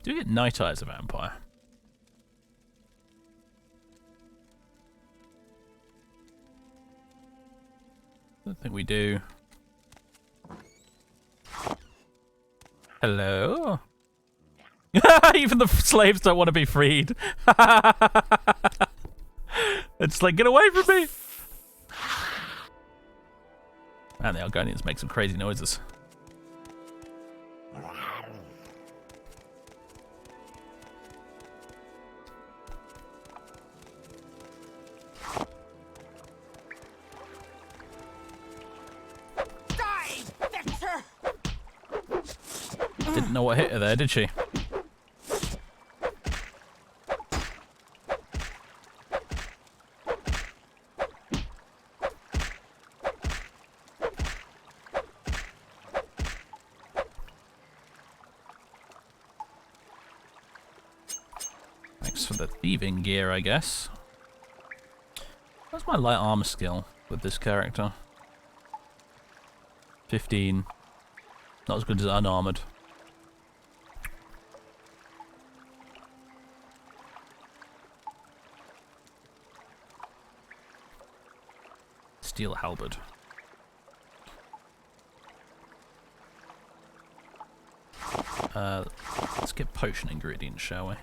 Do we get Night Eye as a vampire? I don't think we do. Hello? Even the slaves don't want to be freed. It's like, get away from me! And the Argonians make some crazy noises. Didn't know what hit her there, did she? Thanks for the thieving gear, I guess. What's my light armor skill with this character? 15. Not as good as unarmored. Steel halberd. Let's get potion ingredients, shall we?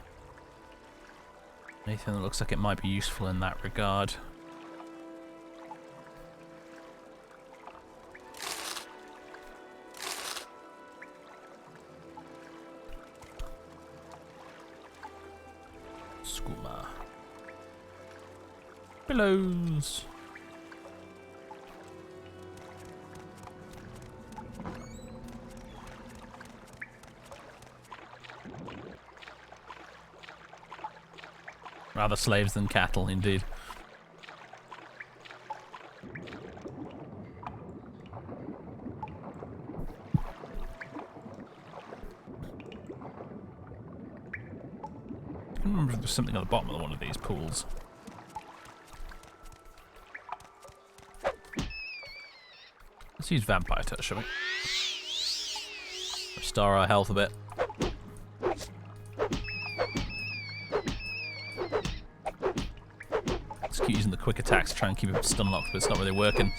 Anything that looks like it might be useful in that regard. Skooma. Pillows. Rather slaves than cattle, indeed. remember if there's something at the bottom of one of these pools. Let's use Vampire Touch, shall we? Restore our health a bit. Let's keep using the quick attacks to try and keep it stun locked, but it's not really working.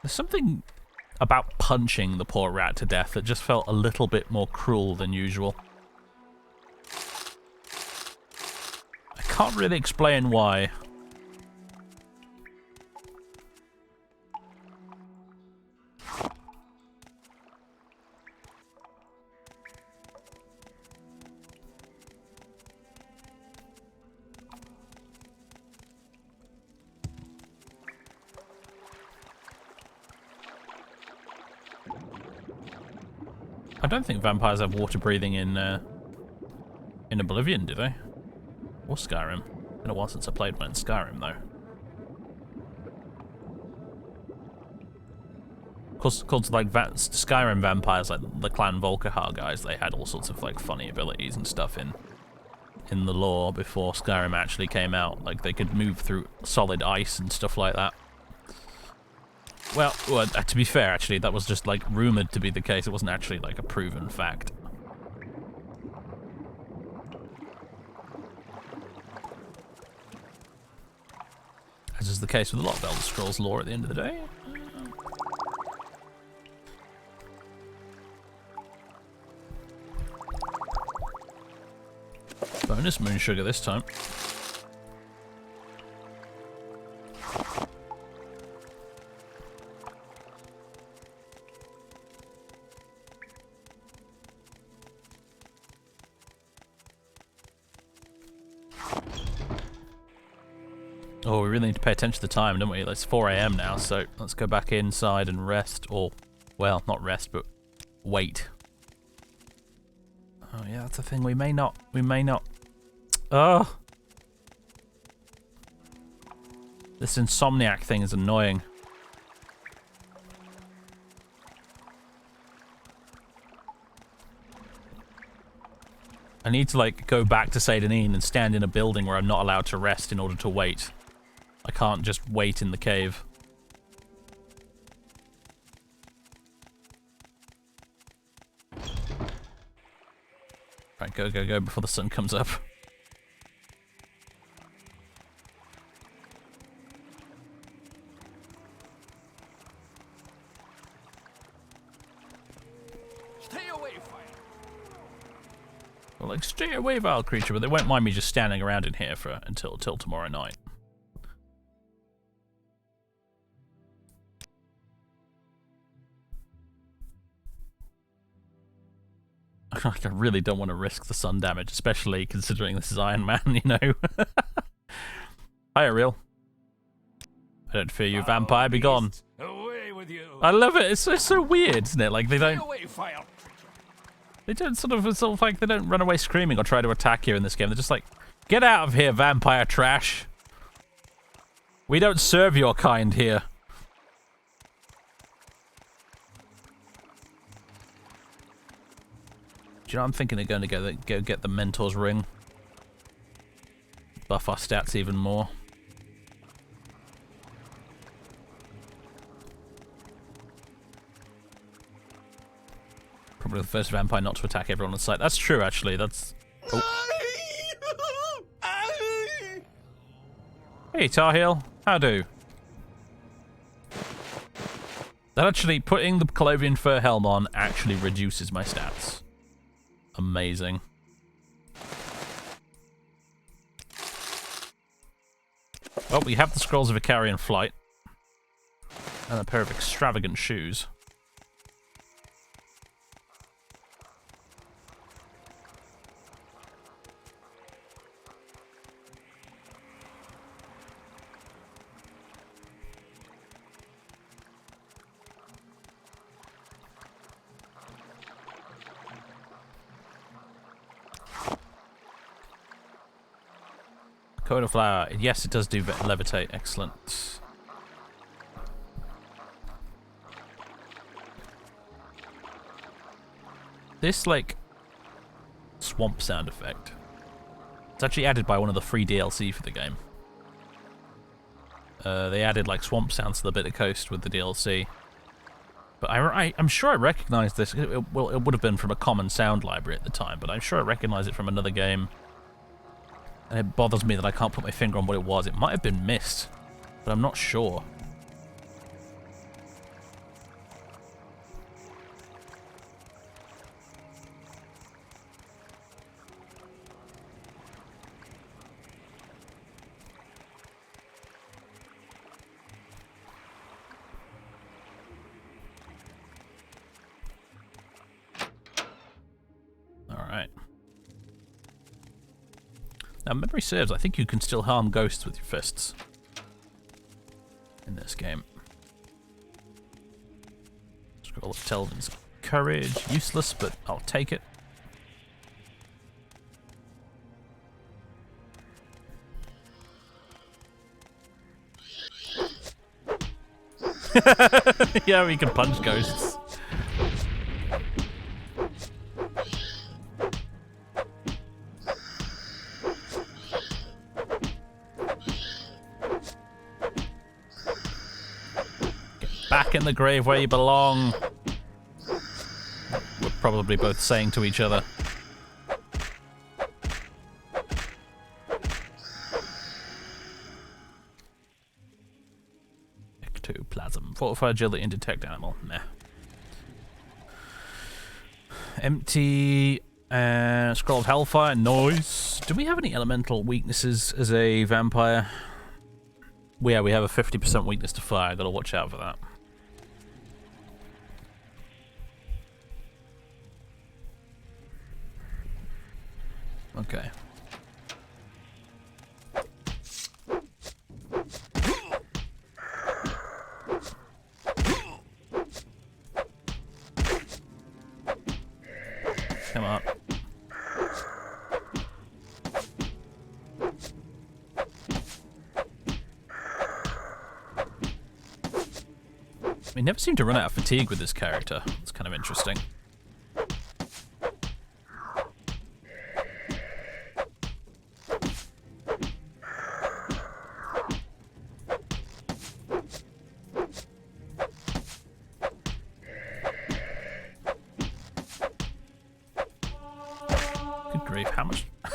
There's something about punching the poor rat to death that just felt a little bit more cruel than usual. I can't really explain why. I don't think vampires have water breathing in Oblivion, do they? Or Skyrim. Been a while since I played one in Skyrim, though. Of course, like Skyrim vampires, like the Clan Volkihar guys, they had all sorts of like funny abilities and stuff in the lore before Skyrim actually came out. Like they could move through solid ice and stuff like that. Well, to be fair, actually, that was just, like, rumoured to be the case. It wasn't actually, like, a proven fact. As is the case with a lot of Elder Scrolls lore at the end of the day. Bonus moon sugar this time. Oh, we really need to pay attention to the time, don't we? It's 4 AM now, so let's go back inside and rest, or, well, not rest, but wait. Oh yeah, that's the thing, we may not. Oh! This insomniac thing is annoying. I need to, like, go back to Seydanine and stand in a building where I'm not allowed to rest in order to wait. I can't just wait in the cave. Right, go before the sun comes up. Stay away, fire. Well, like, stay away, vile creature, but they won't mind me just standing around in here for until tomorrow night. I really don't want to risk the sun damage, especially considering this is Iron Man, you know. Hiya, real. I don't fear you, vampire. Be gone. Away with you. I love it. It's so weird, isn't it? Like they don't. Away, fire creature. They don't sort of like they don't run away screaming or try to attack you in this game. They're just like, get out of here, vampire trash. We don't serve your kind here. Do you know what I'm thinking? They're going to go get the Mentor's Ring. Buff our stats even more. Probably the first vampire not to attack everyone on sight. That's true, actually. That's... Oh. Hey, Tar Heel. How do? That actually, putting the Colovian fur helm on actually reduces my stats. Amazing. Well, we have the Scrolls of Icarian Flight. And a pair of extravagant shoes. Cone of flower. Yes, it does do levitate. Excellent. This, like, swamp sound effect. It's actually added by one of the free DLC for the game. They added, like, swamp sounds to the bit of coast with the DLC. But I'm sure I recognize this. Well, it would have been from a common sound library at the time, but I'm sure I recognize it from another game. And it bothers me that I can't put my finger on what it was. It might have been Mist, but I'm not sure. Alright. Now, memory serves, I think you can still harm ghosts with your fists in this game. Scroll of Telvin's courage. Useless, but I'll take it. Yeah, we can punch ghosts. Back in the grave where you belong. We're probably both saying to each other. Ectoplasm. Fortify agility and detect animal. Meh. Empty. Scroll of Hellfire. Noise. Do we have any elemental weaknesses as a vampire? Yeah, we have a 50% weakness to fire. Gotta watch out for that. Okay. Come on. We never seem to run out of fatigue with this character. It's kind of interesting.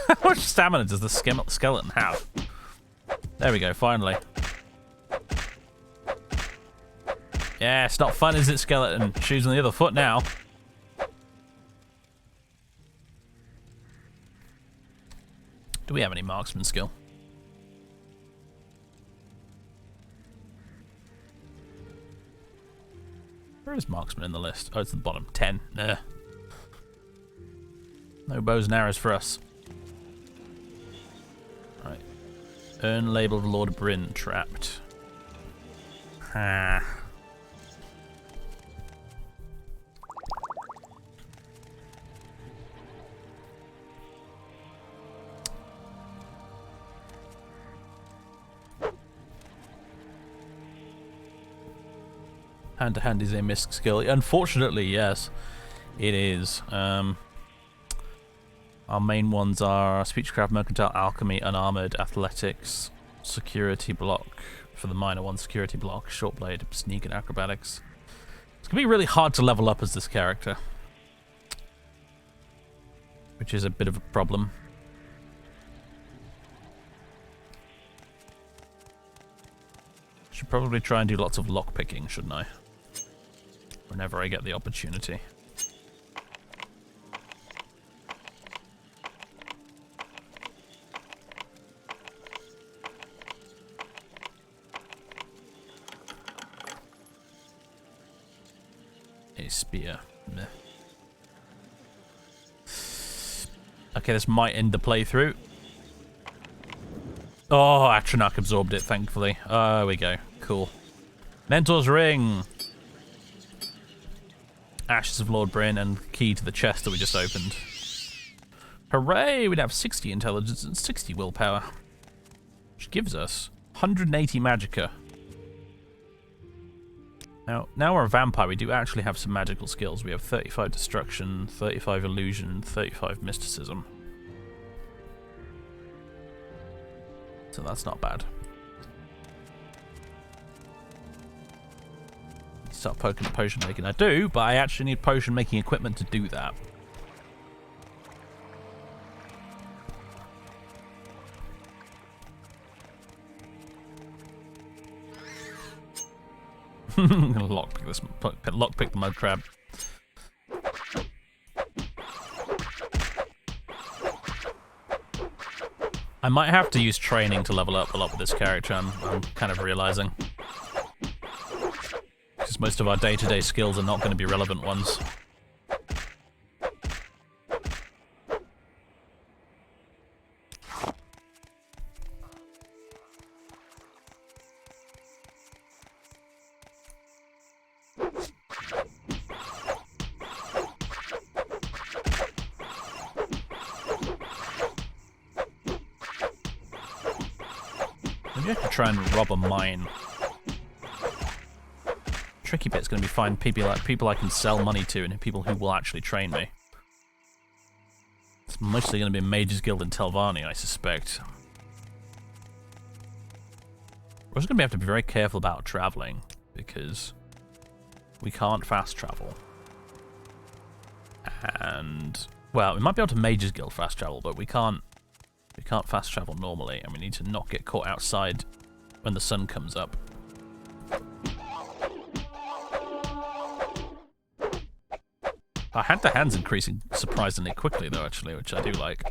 How much stamina does the skeleton have? There we go, finally. Yeah, it's not fun, is it, skeleton? Shoes on the other foot now. Do we have any marksman skill? Where is marksman in the list? Oh, it's the bottom. 10. Nah. No bows and arrows for us. Right. Urn labeled Lord Bryn trapped. Ah. Hand to hand is a missed skill. Unfortunately, yes, it is. Our main ones are Speechcraft, Mercantile, Alchemy, Unarmored, Athletics, Security Block. For the minor ones, Security Block, Short Blade, Sneak, and Acrobatics. It's going to be really hard to level up as this character, which is a bit of a problem. Should probably try and do lots of lockpicking, shouldn't I? Whenever I get the opportunity. A spear. Meh. Okay, this might end the playthrough. Oh, Atronach absorbed it, thankfully. Oh, there we go. Cool. Mentor's Ring. Ashes of Lord Bryn and key to the chest that we just opened. Hooray! We'd have 60 intelligence and 60 willpower. which gives us 180 magicka. Now we're a vampire, we do actually have some magical skills. We have 35 destruction, 35 illusion, 35 mysticism. So that's not bad. Start potion making. I do, but I actually need potion making equipment to do that. I'm gonna lockpick the mud crab. I might have to use training to level up a lot with this character, I'm kind of realizing. Because most of our day-to-day skills are not going to be relevant ones. Maybe I could try and rob a mine. Tricky bit's going to be find people I can sell money to and people who will actually train me. It's mostly going to be a Mage's Guild in Telvanni, I suspect. We're also going to have to be very careful about traveling because we can't fast travel. And well, we might be able to Mage's Guild fast travel, but we can't fast travel normally, and we need to not get caught outside when the sun comes up. Our hand-to-hand's increasing surprisingly quickly, though, actually, which I do like.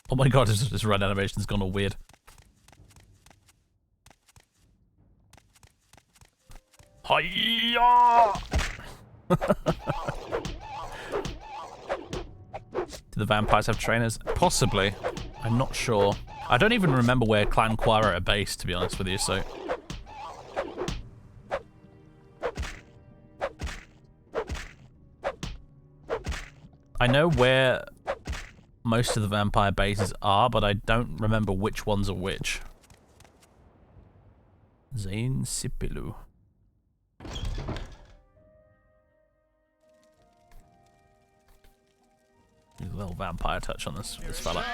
Oh my god, this run animation's gone all weird. Hiya! Do the vampires have trainers? Possibly. I'm not sure. I don't even remember where Clan Quara are based, to be honest with you, so... I know where most of the vampire bases are, but I don't remember which ones are which. Zain Sipilu. A little vampire touch on this fella.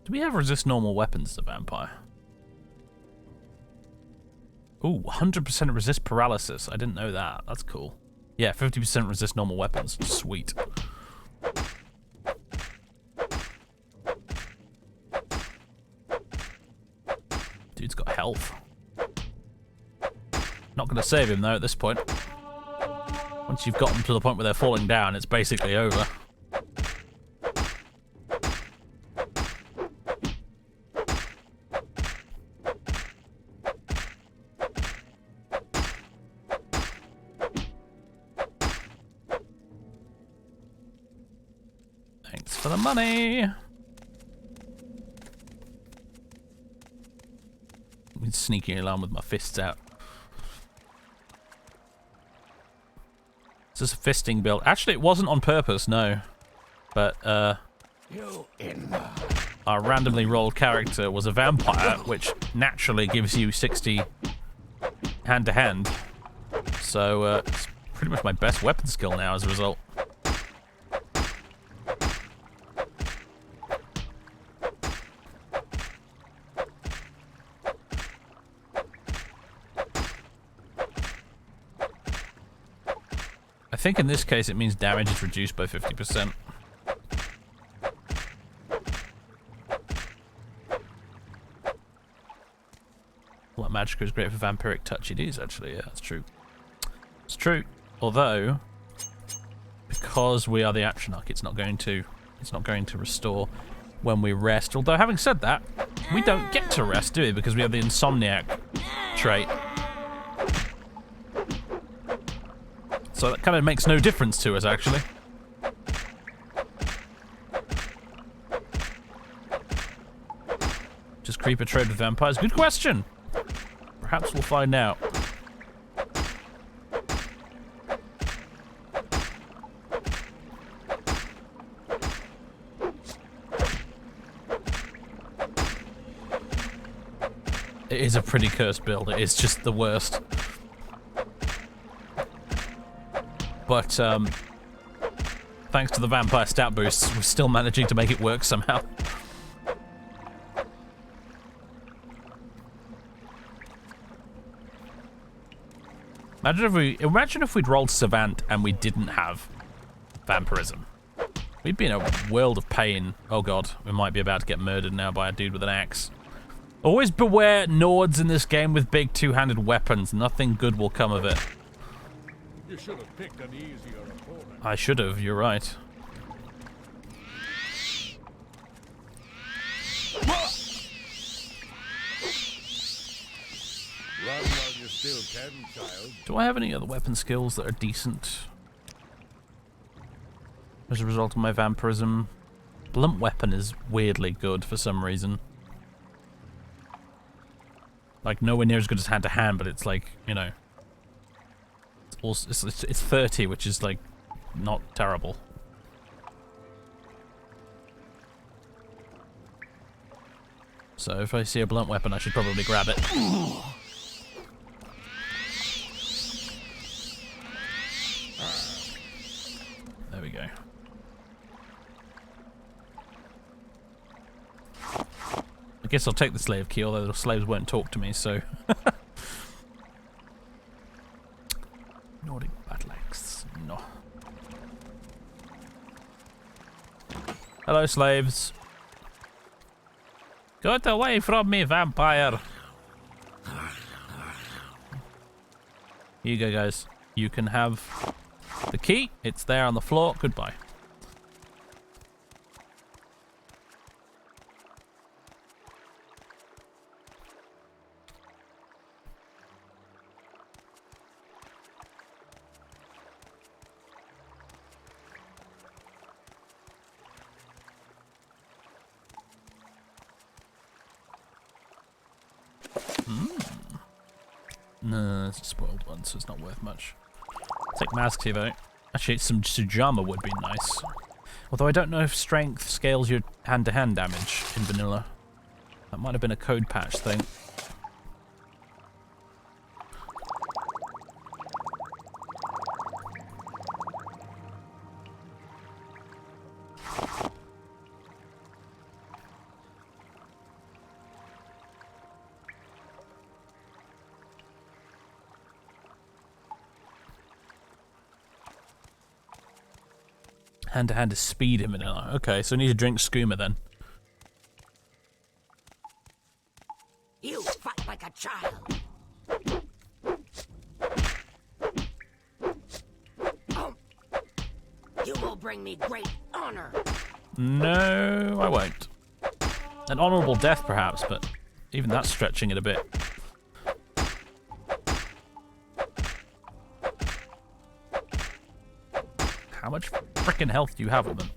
Do we ever resist normal weapons, the vampire? Ooh, 100% resist paralysis. I didn't know that. That's cool. Yeah, 50% resist normal weapons. Sweet. Dude's got health. Not going to save him, though, at this point. Once you've got them to the point where they're falling down, it's basically over. Thanks for the money! I'm sneaking along with my fists out. Is this a fisting build? Actually, it wasn't on purpose, no. But, our randomly rolled character was a vampire, which naturally gives you 60 hand-to-hand. So, it's pretty much my best weapon skill now as a result. I think in this case it means damage is reduced by 50%. Well, Magicka is great for vampiric touch. It is actually, yeah, that's true. It's true. Although, because we are the Atronach, it's not going to restore when we rest. Although, having said that, we don't get to rest, do we? Because we have the Insomniac trait. So that kind of makes no difference to us, actually. creeper trade with vampires? Good question. Perhaps we'll find out. It is a pretty cursed build. It is just the worst. But, thanks to the vampire stat boosts, we're still managing to make it work somehow. Imagine if we'd rolled Savant and we didn't have vampirism. We'd be in a world of pain. Oh god, we might be about to get murdered now by a dude with an axe. Always beware Nords in this game with big two-handed weapons. Nothing good will come of it. You should have picked an easier opponent. I should have, you're right. Run while you still can, child. Do I have any other weapon skills that are decent? As a result of my vampirism, blunt weapon is weirdly good for some reason. Like nowhere near as good as hand to hand, but it's like, you know, it's also it's 30, which is like not terrible. So if I see a blunt weapon, I should probably grab it. There we go. I guess I'll take the slave key, although the slaves won't talk to me, so... Nordic battle axe. No. Hello, slaves. Get away from me, vampire! Here you go, guys. You can have the key. It's there on the floor. Goodbye. No, it's a spoiled one, so it's not worth much. Take Mask though. Actually, some Sujama would be nice. Although I don't know if strength scales your hand-to-hand damage in vanilla. That might have been a code patch thing. Hand-to-hand is speed in vanilla. Okay, so I need to drink skooma then. You fight like a child. Oh. You will bring me great honor. No, I won't. An honorable death, perhaps, but even that's stretching it a bit. How much frickin' health do you have, woman?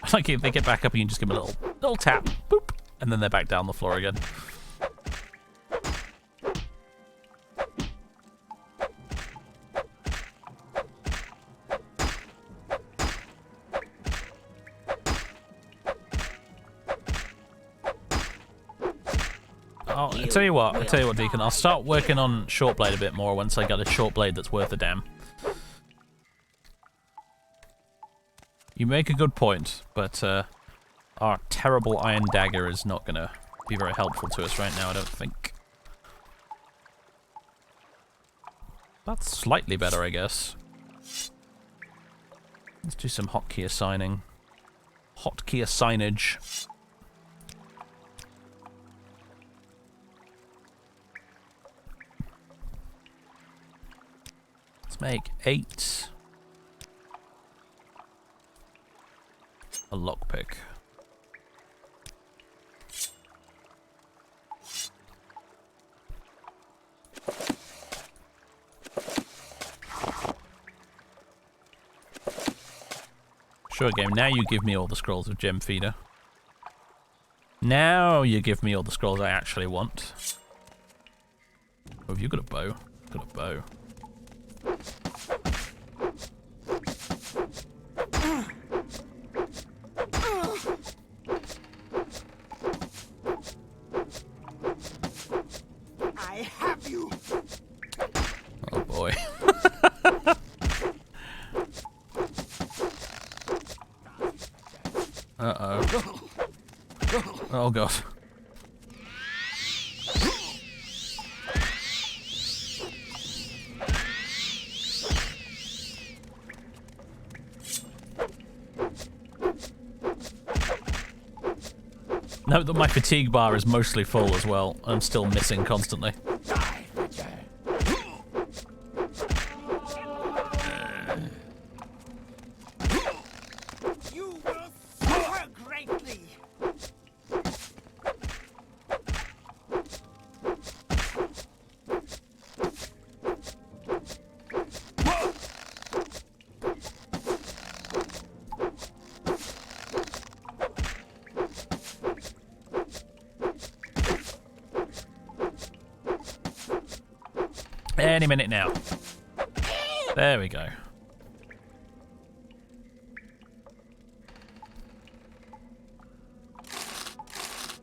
I like if they get back up, you can just give them a little tap, boop, and then they're back down the floor again. I tell you what, Deacon, I'll start working on Shortblade a bit more once I get a Shortblade that's worth a damn. You make a good point, but our terrible Iron Dagger is not going to be very helpful to us right now, I don't think. That's slightly better, I guess. Let's do some hotkey assigning. Hotkey assignage. Let's make 8. A lockpick. Sure, game. Now you give me all the scrolls of Gem Feeder. Now you give me all the scrolls I actually want. Oh, have you got a bow? Got a bow. I have you. Oh boy. Uh-oh. Oh god. Note that my fatigue bar is mostly full as well. I'm still missing constantly. You will suffer greatly. Any minute now. There we go.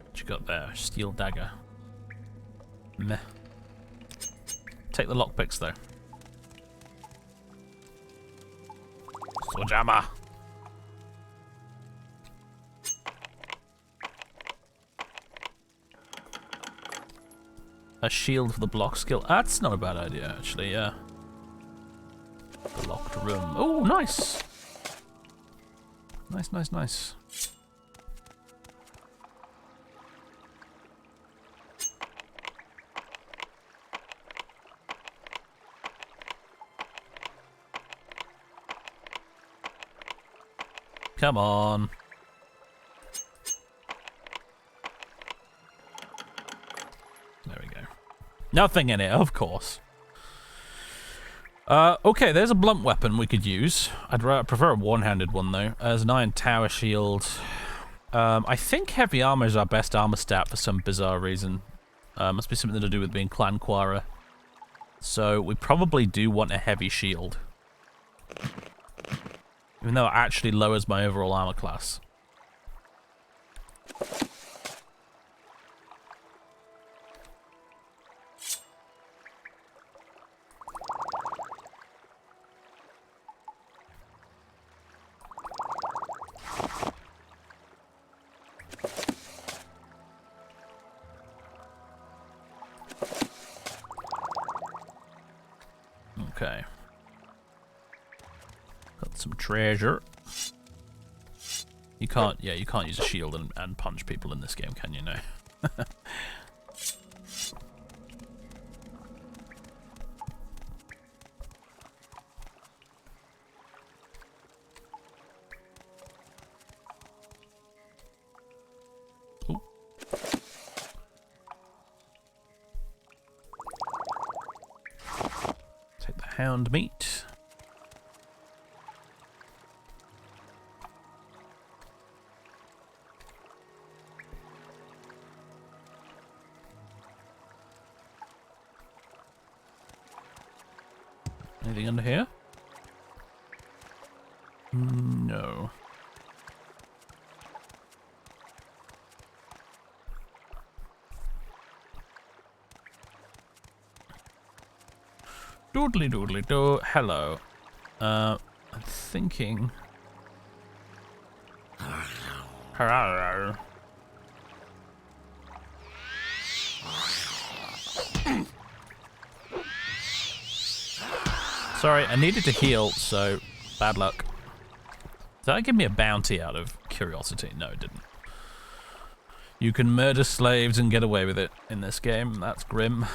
What you got there? Steel dagger. Meh. Take the lockpicks though. Swordhammer. A shield for the block skill. That's not a bad idea, actually, yeah. The locked room. Oh, nice! Nice, nice, nice. Come on. There we go. Nothing in it, of course. Okay, there's a blunt weapon we could use. I'd prefer a one-handed one, though. There's an iron tower shield. I think heavy armor is our best armor stat for some bizarre reason. Must be something to do with being Clan Quara. So we probably do want a heavy shield. Even though it actually lowers my overall armor class. Okay. Got some treasure. You can't use a shield and punch people in this game, can you? No. Ooh. Take the hound meat. Anything under here? No. Doodly doodly do. Hello. I'm thinking. Hello. Sorry, I needed to heal, so bad luck. Did that give me a bounty out of curiosity? No, it didn't. You can murder slaves and get away with it in this game. That's grim.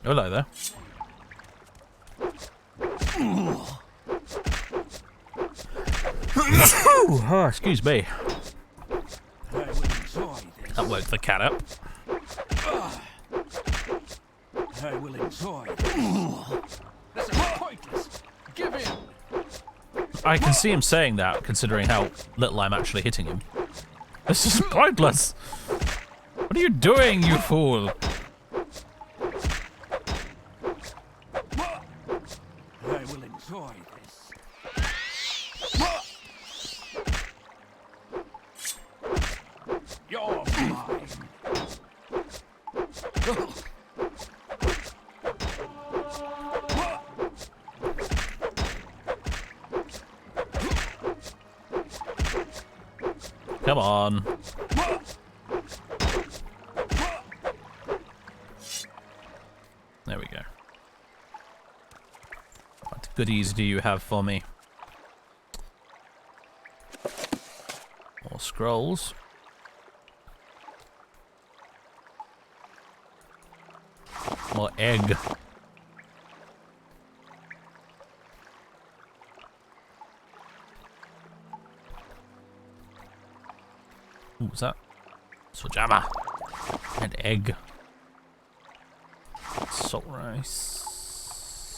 Hello there. Oh, excuse me. That woke the cat up. I will enjoy this. This is pointless. Give in. I can see him saying that, considering how little I'm actually hitting him. This is pointless. What are you doing, you fool? I will enjoy this. You're mine. Come on. There we go. What goodies do you have for me? More scrolls. More egg. Ooh, what's that? Sojama. And egg. Salt rice.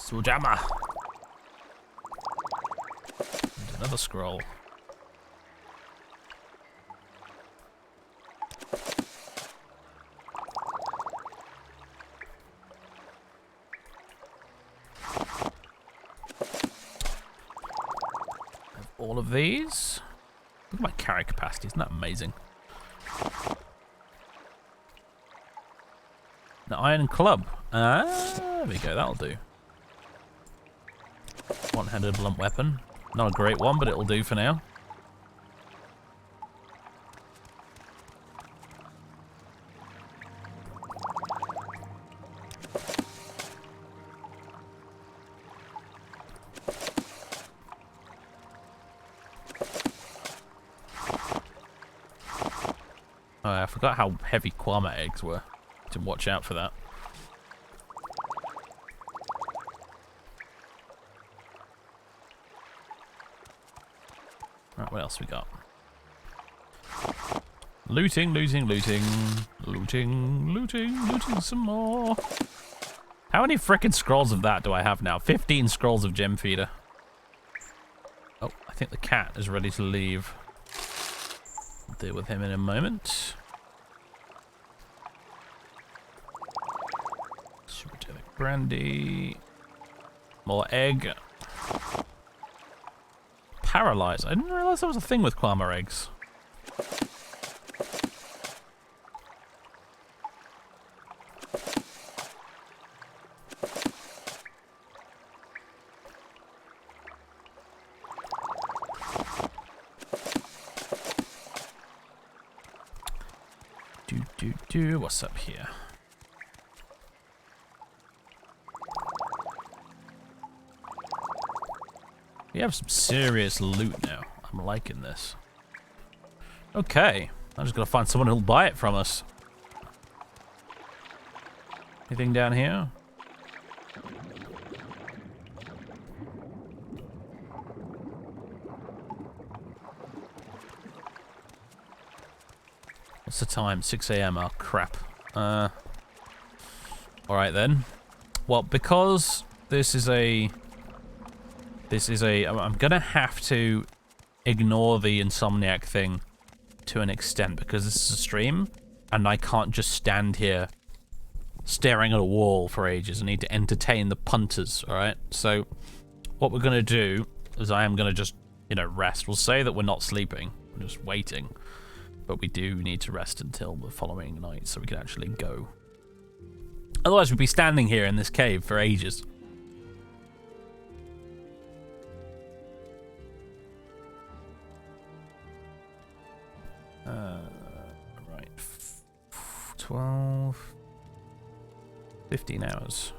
Sojama. And another scroll. Have all of these. Look at my carry capacity, isn't that amazing? An iron club. There we go, that'll do. One-handed blunt weapon. Not a great one, but it'll do for now. Oh, I forgot how heavy Kwama eggs were. To watch out for that. Right, what else we got? Looting, looting, looting. Looting, looting, looting some more. How many frickin' scrolls of that do I have now? 15 scrolls of gem feeder. Oh, I think the cat is ready to leave. I'll deal with him in a moment. Brandy. More egg. Paralyzed. I didn't realize there was a thing with Kwama eggs. What's up here? We have some serious loot now. I'm liking this. Okay. I'm just gonna find someone who'll buy it from us. Anything down here? What's the time? 6 AM. Oh, crap. Alright then. Well, because this is a... I'm gonna have to ignore the Insomniac thing to an extent because this is a stream and I can't just stand here staring at a wall for ages. I need to entertain the punters, alright? So what we're gonna do is I am gonna just, you know, rest. We'll say that we're not sleeping, we're just waiting. But we do need to rest until the following night so we can actually go. Otherwise we'd be standing here in this cave for ages. Right. 12... 15 hours.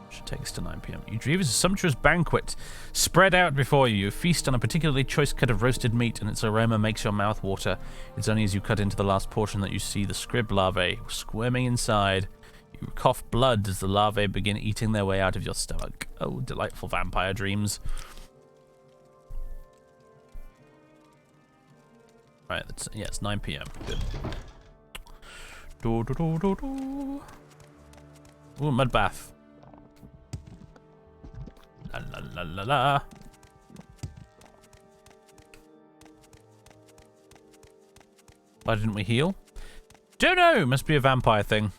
Should take us to 9 PM. You dream is a sumptuous banquet spread out before you. You feast on a particularly choice cut of roasted meat, and its aroma makes your mouth water. It's only as you cut into the last portion that you see the scrib larvae squirming inside. You cough blood as the larvae begin eating their way out of your stomach. Oh, delightful vampire dreams. Right, yeah, it's 9 PM. Good. Ooh, mud bath. La la la la la. Why didn't we heal? Don't know. Must be a vampire thing.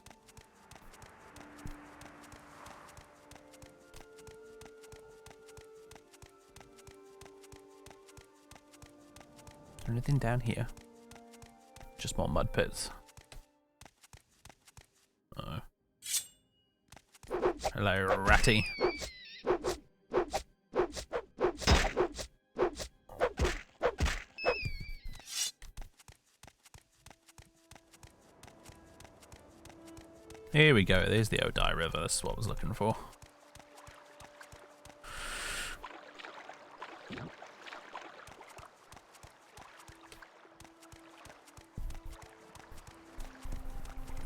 Is there anything down here? Just more mud pits. Uh-oh. Hello, ratty. Here we go. There's the Odai River. That's what I was looking for.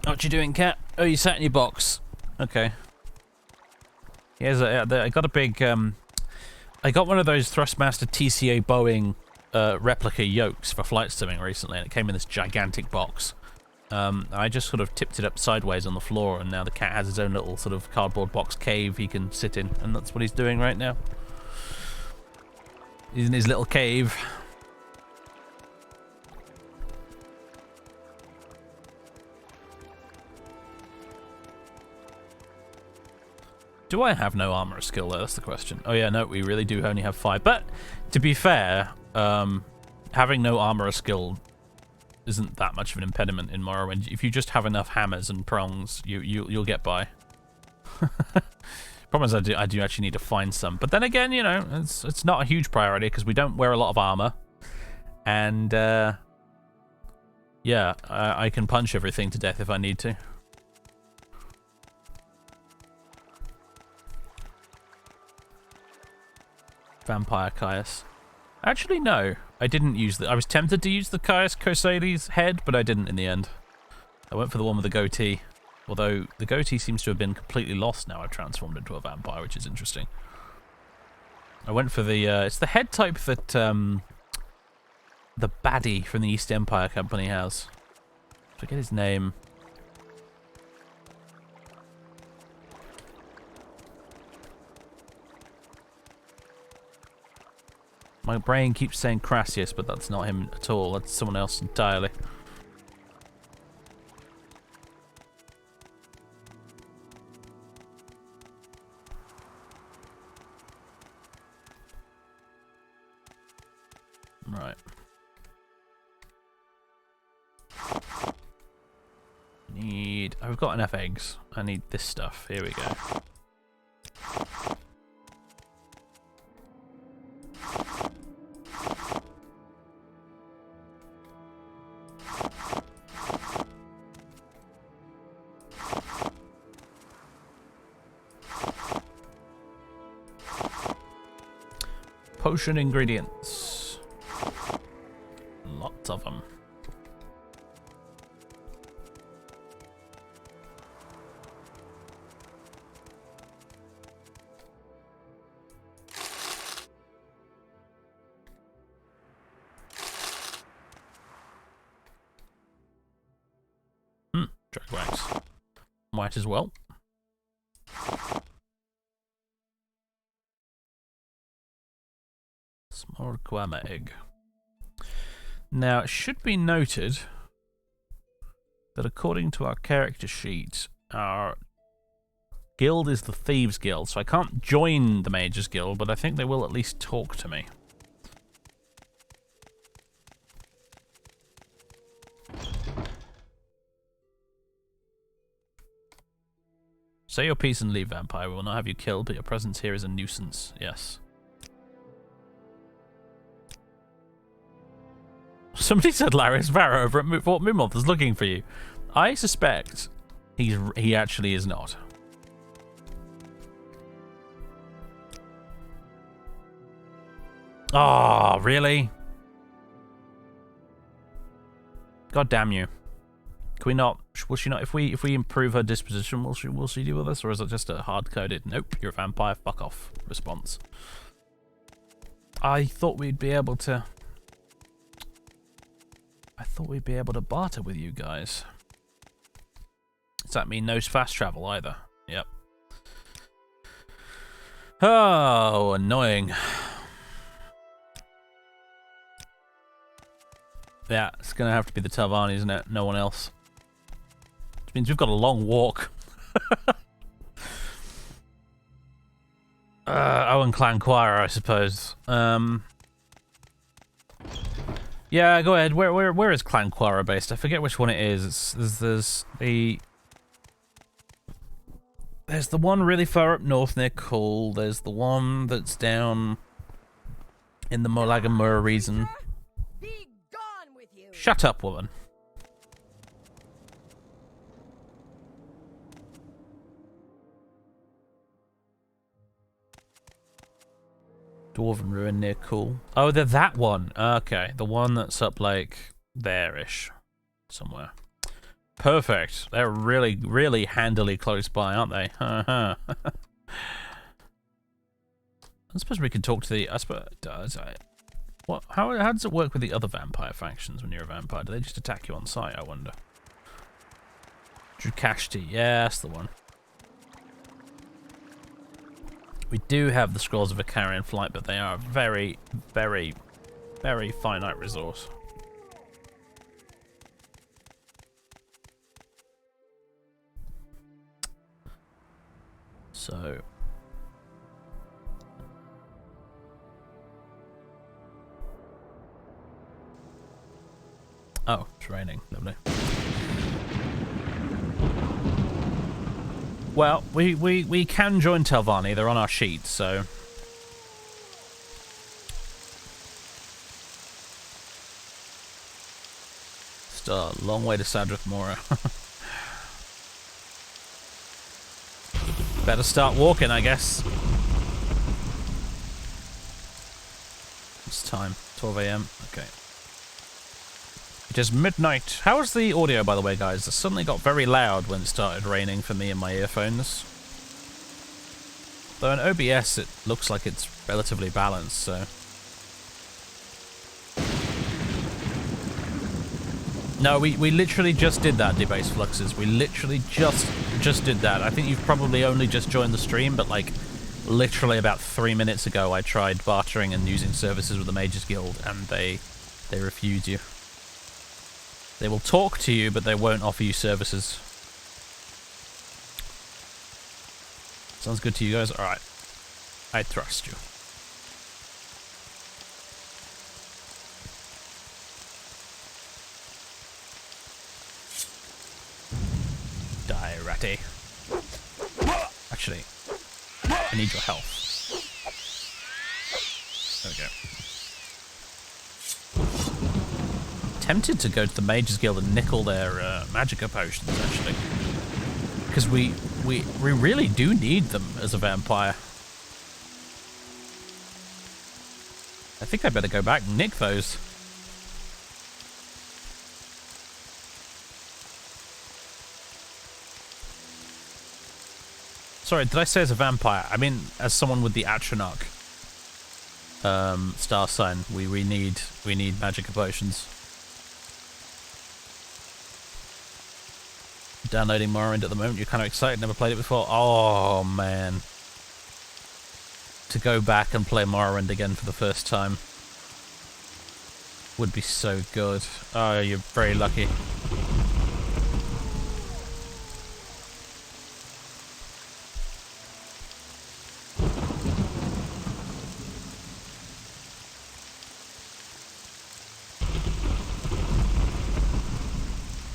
What you doing, cat? Oh, you sat in your box. Okay. Here's I got a big. I got one of those Thrustmaster TCA Boeing replica yokes for flight simming recently, and it came in this gigantic box. I just sort of tipped it up sideways on the floor, and now the cat has his own little sort of cardboard box cave he can sit in, and that's what he's doing right now. He's in his little cave. Do I have no armor skill there? That's the question. Oh yeah, no, we really do only have 5. But, to be fair, having no armor skill isn't that much of an impediment in Morrowind. If you just have enough hammers and prongs, you'll get by. Problem is, I do actually need to find some. But then again, you know, it's not a huge priority because we don't wear a lot of armor, and yeah, I can punch everything to death if I need to. Vampire Caius. Actually, no. I didn't use the... I was tempted to use the Caius Cosades head, but I didn't in the end. I went for the one with the goatee. Although, the goatee seems to have been completely lost now I've transformed into a vampire, which is interesting. I went for the... it's the head type that the baddie from the East Empire Company has. I forget his name. My brain keeps saying Crassius, but that's not him at all. That's someone else entirely. Right. I've got enough eggs. I need this stuff. Here we go. Potion ingredients. Lots of them. Drag wax. Might as well. Small Guama egg. Now, it should be noted that according to our character sheet, our guild is the Thieves Guild, so I can't join the Mages Guild, but I think they will at least talk to me. Say your piece and leave, vampire. We will not have you killed, but your presence here is a nuisance. Yes. Somebody said Larius Varro over at Fort Mimoth is looking for you. I suspect he actually is not. Oh, really? God damn you. Can we not? Will she not? If we improve her disposition, will she deal with us, or is it just a hard-coded "Nope, you're a vampire, fuck off" response? I thought we'd be able to. I thought we'd be able to barter with you guys. Does that mean no fast travel either? Yep. Oh, annoying. Yeah, it's gonna have to be the Talvani, isn't it? No one else. Which means we've got a long walk. And Clan Choir, I suppose. Yeah, go ahead. Where is Clan Choir based? I forget which one it is. There's the one really far up north near Kull. There's the one that's down in the Molagamur region. Be gone with you. Shut up, woman. Dwarven Ruin near Kull. Oh, they're that one. Okay, the one that's up like there-ish somewhere. Perfect. They're really, really handily close by, aren't they? I suppose we could talk to the... What? How does it work with the other vampire factions when you're a vampire? Do they just attack you on sight, I wonder? Drukashti. Yeah, that's the one. We do have the Scrolls of a Carrion Flight, but they are a very, very, very finite resource. So... Oh, it's raining. Lovely. Well, we can join Talvani. They're on our sheet, so... Still a long way to Sadrith Mora. Better start walking, I guess. It's time. 12 AM. Okay. It is midnight. How was the audio, by the way, guys? It suddenly got very loud when it started raining for me in my earphones. Though in OBS, it looks like it's relatively balanced, so... No, we literally just did that, Debase Fluxes. We literally just did that. I think you've probably only just joined the stream, but like, literally about 3 minutes ago, I tried bartering and using services with the Mages Guild, and they refuse you. They will talk to you, but they won't offer you services. Sounds good to you guys? Alright. I trust you. Die, ratty. Actually, I need your health. There we go. Tempted to go to the Mages Guild and nickel their magicka potions, actually, because we really do need them as a vampire. I think I better go back and nick those. Sorry, did I say as a vampire? I mean, as someone with the Atronach star sign, we need magicka potions. Downloading Morrowind at the moment. You're kind of excited. Never played it before. Oh man, to go back and play Morrowind again for the first time would be so good. Oh, you're very lucky.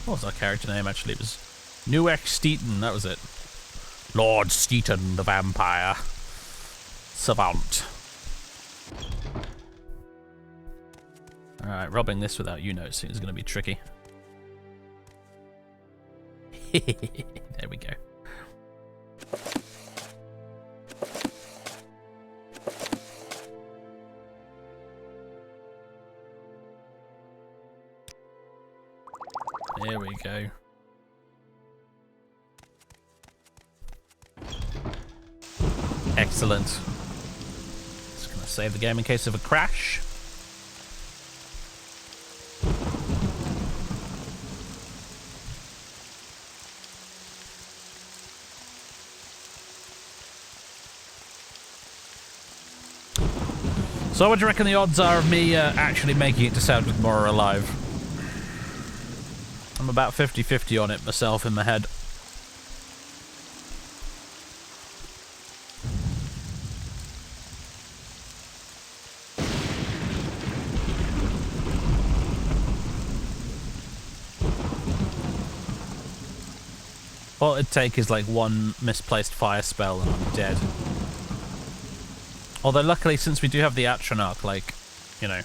What was our character name actually? It was Nuek Steeton, that was it. Lord Steeton, the vampire. Savant. Alright, robbing this without you noticing is going to be tricky. There we go. There we go. Excellent. Just gonna save the game in case of a crash. So what do you reckon the odds are of me actually making it to South Mora alive? I'm about 50-50 on it myself in my head. All it'd take is like one misplaced fire spell and I'm dead. Although luckily, since we do have the Atronach, like, you know,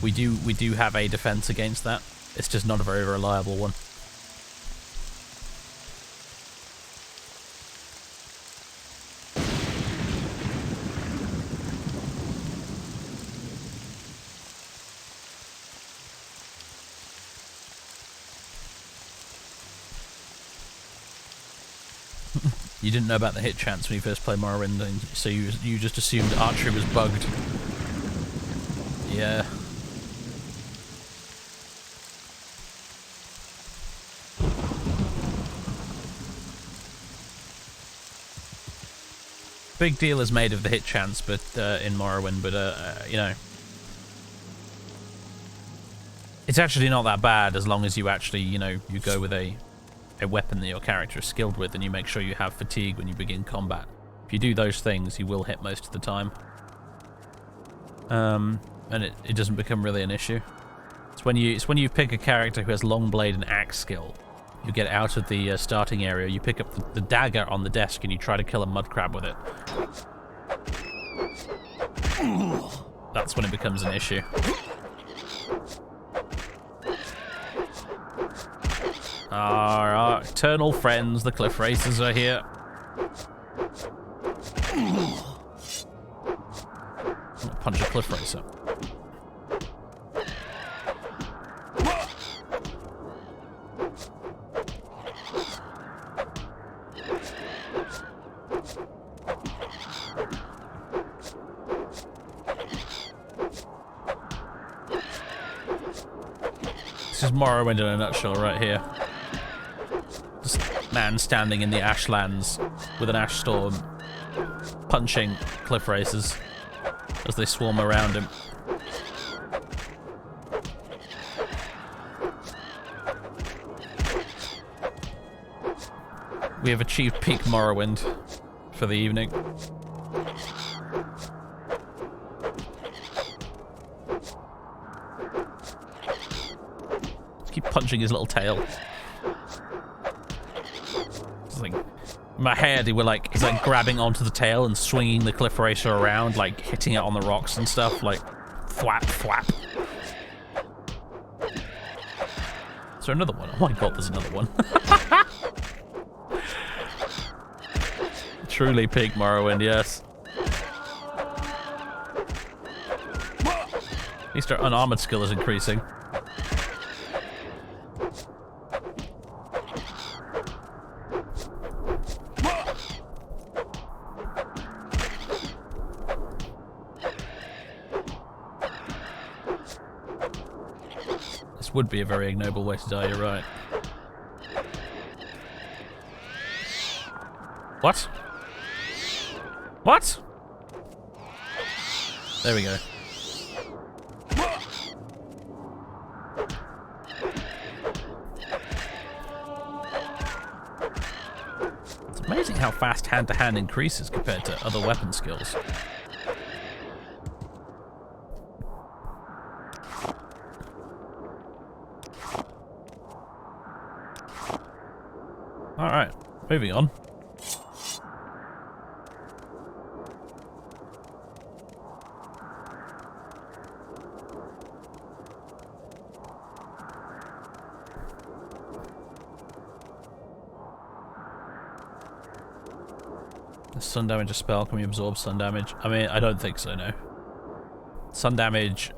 we do have a defense against that. It's just not a very reliable one. You didn't know about the hit chance when you first played Morrowind, and so you just assumed archery was bugged. Yeah. Big deal is made of the hit chance, but in Morrowind, but you know, it's actually not that bad as long as you actually, you know, you go with a weapon that your character is skilled with, and you make sure you have fatigue when you begin combat. If you do those things, you will hit most of the time. And it doesn't become really an issue. It's when you pick a character who has long blade and axe skill. You get out of the starting area, you pick up the dagger on the desk, and you try to kill a mud crab with it. That's when it becomes an issue. Our eternal friends, the cliff racers, are here. I'm gonna punch a cliff racer. This is Morrowind in a nutshell right here. Just man standing in the ashlands with an ash storm, punching cliff racers as they swarm around him. We have achieved peak Morrowind for the evening. Just keep punching his little tail. Like, in my head, he's like grabbing onto the tail and swinging the cliff racer around, like hitting it on the rocks and stuff, like thwap, thwap. Is there another one? Oh my god, there's another one. Truly peak Morrowind, yes. At least our unarmored skill is increasing. Would be a very ignoble way to die, you're right. What? What? There we go. It's amazing how fast hand-to-hand increases compared to other weapon skills. Alright, moving on. Is sun damage a spell? Can we absorb sun damage? I mean, I don't think so, no. Sun damage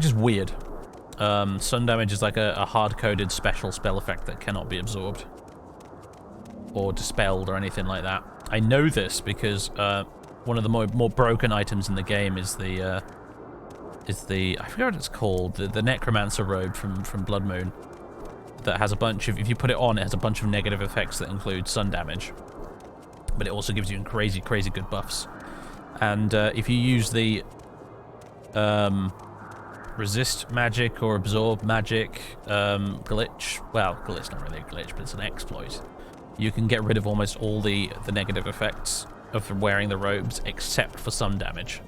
is weird. Sun damage is like a hard-coded special spell effect that cannot be absorbed or dispelled or anything like that. I know this because one of the more broken items in the game is the I forget what it's called, the Necromancer robe from Blood Moon, that has a bunch of, if you put it on, it has a bunch of negative effects that include sun damage, but it also gives you crazy good buffs. And if you use the resist magic or absorb magic glitch, well, glitch not really a glitch, but it's an exploit, you can get rid of almost all the negative effects of wearing the robes except for some damage.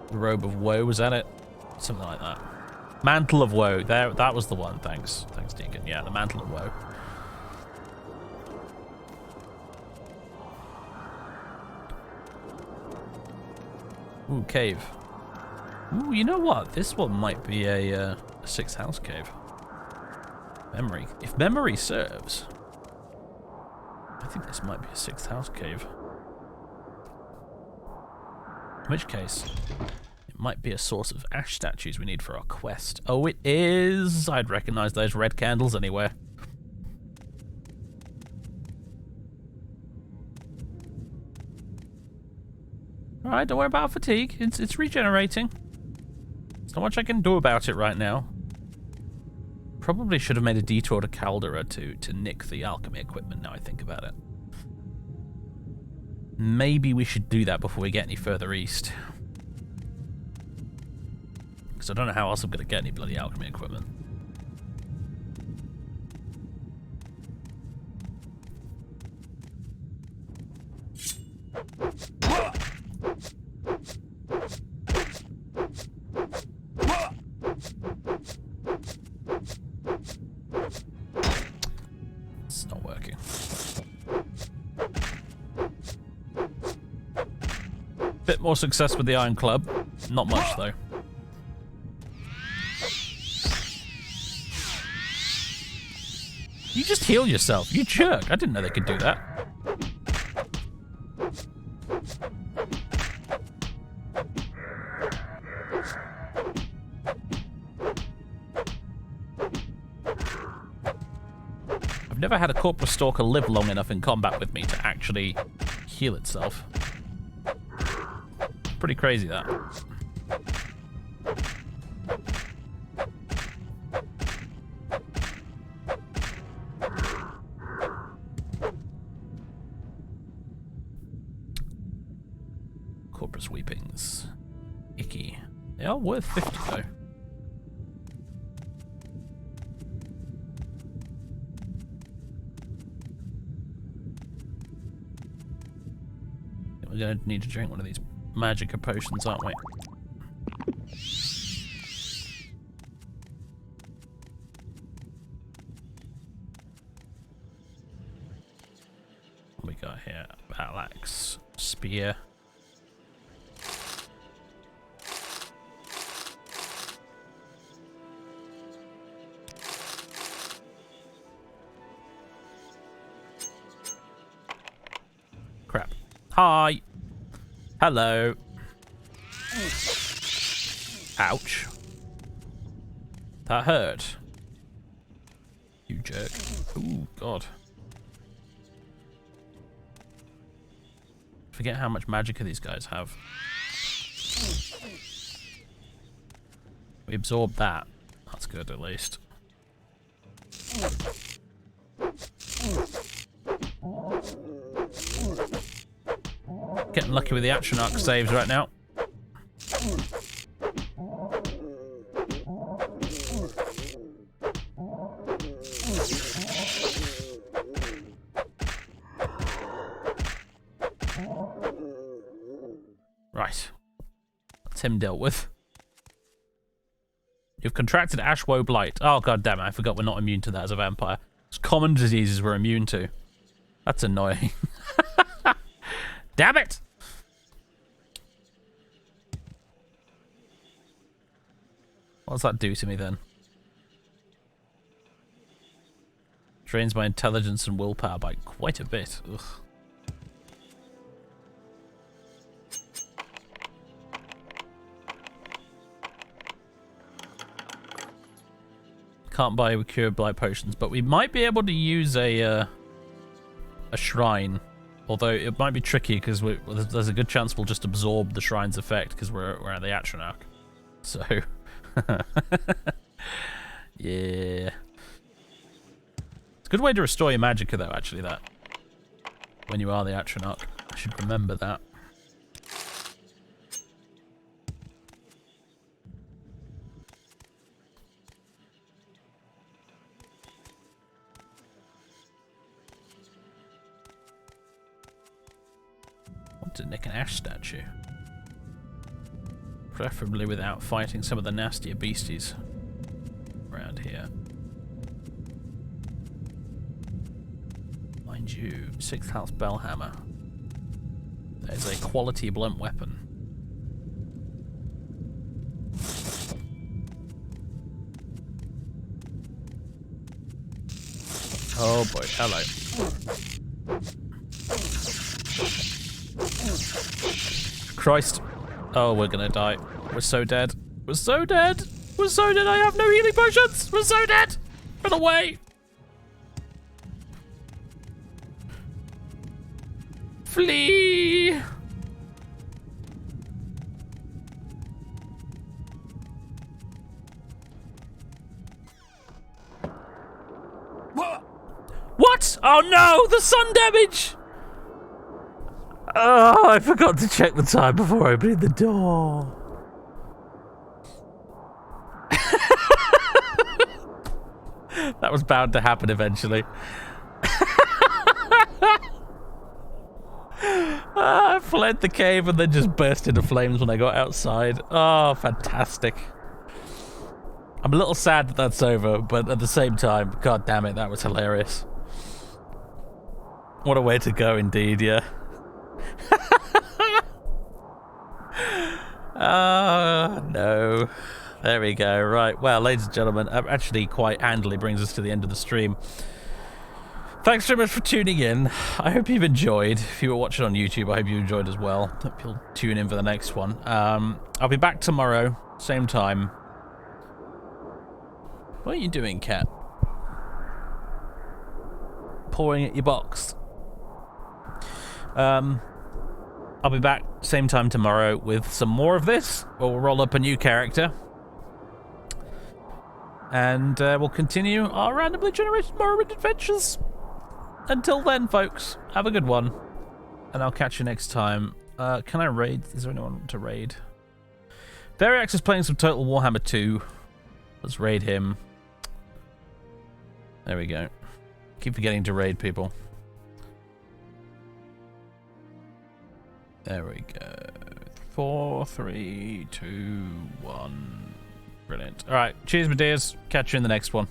The Robe of Woe, was that it? Something like that. Mantle of Woe, there, that was the one. Thanks Deacon. Yeah, the Mantle of Woe. Ooh, cave. Ooh, you know what? This one might be a 6th house cave. Memory. If memory serves, I think this might be a 6th house cave. In which case, it might be a source of ash statues we need for our quest. Oh, it is! I'd recognize those red candles anywhere. Alright, don't worry about fatigue. It's regenerating. There's not much I can do about it right now. Probably should have made a detour to Caldera to nick the alchemy equipment now I think about it. Maybe we should do that before we get any further east. Because I don't know how else I'm going to get any bloody alchemy equipment. It's not working. Bit more success with the Iron Club. Not much, though. You just heal yourself, you jerk. I didn't know they could do that. I've never had a Corpus Stalker live long enough in combat with me to actually heal itself. Pretty crazy, that. Corpus Weepings. Icky. They are worth 50, though. We're going to need to drink one of these Magicka potions, aren't we? What we got here? Battle axe, spear. Crap. Hi. Hello. Ouch. That hurt. You jerk. Ooh, God. Forget how much magicka these guys have. We absorbed that. That's good, at least. Getting lucky with the Atronach saves right now. Right. That's him dealt with. You've contracted Ashwoe Blight. Oh, god damn it. I forgot we're not immune to that as a vampire. It's common diseases we're immune to. That's annoying. Damn it! What does that do to me then? Drains my intelligence and willpower by quite a bit. Ugh. Can't buy cure blight potions, but we might be able to use a shrine. Although it might be tricky because there's a good chance we'll just absorb the shrine's effect because we're at the Atronach. So, yeah. It's a good way to restore your magicka though, actually, that. When you are the Atronach. should remember that. Want to nick an ash statue. Preferably without fighting some of the nastier beasties around here. Mind you, 6th house bellhammer. That is a quality blunt weapon. Oh boy, hello. Christ. Oh, we're gonna die. We're so dead. We're so dead. We're so dead. I have no healing potions. We're so dead. Run away. Flee. What? Oh no, the sun damage. Oh, I forgot to check the time before opening the door. That was bound to happen eventually. I fled the cave and then just burst into flames when I got outside. Oh, fantastic. I'm a little sad that that's over, but at the same time, god damn it, that was hilarious. What a way to go indeed, yeah. Oh, no. There we go. Right. Well, ladies and gentlemen, actually quite handily brings us to the end of the stream. Thanks so much for tuning in. I hope you've enjoyed. If you were watching on YouTube, I hope you enjoyed as well. Hope you'll tune in for the next one. I'll be back tomorrow, same time. What are you doing, cat? Pouring at your box. I'll be back same time tomorrow with some more of this. We'll roll up a new character. And we'll continue our randomly generated Morrowind adventures. Until then, folks, have a good one. And I'll catch you next time. Can I raid? Is there anyone to raid? Variax is playing some Total Warhammer 2. Let's raid him. There we go. Keep forgetting to raid people. There we go. 4, 3, 2, 1. Brilliant. Alright, cheers, my dears. Catch you in the next one.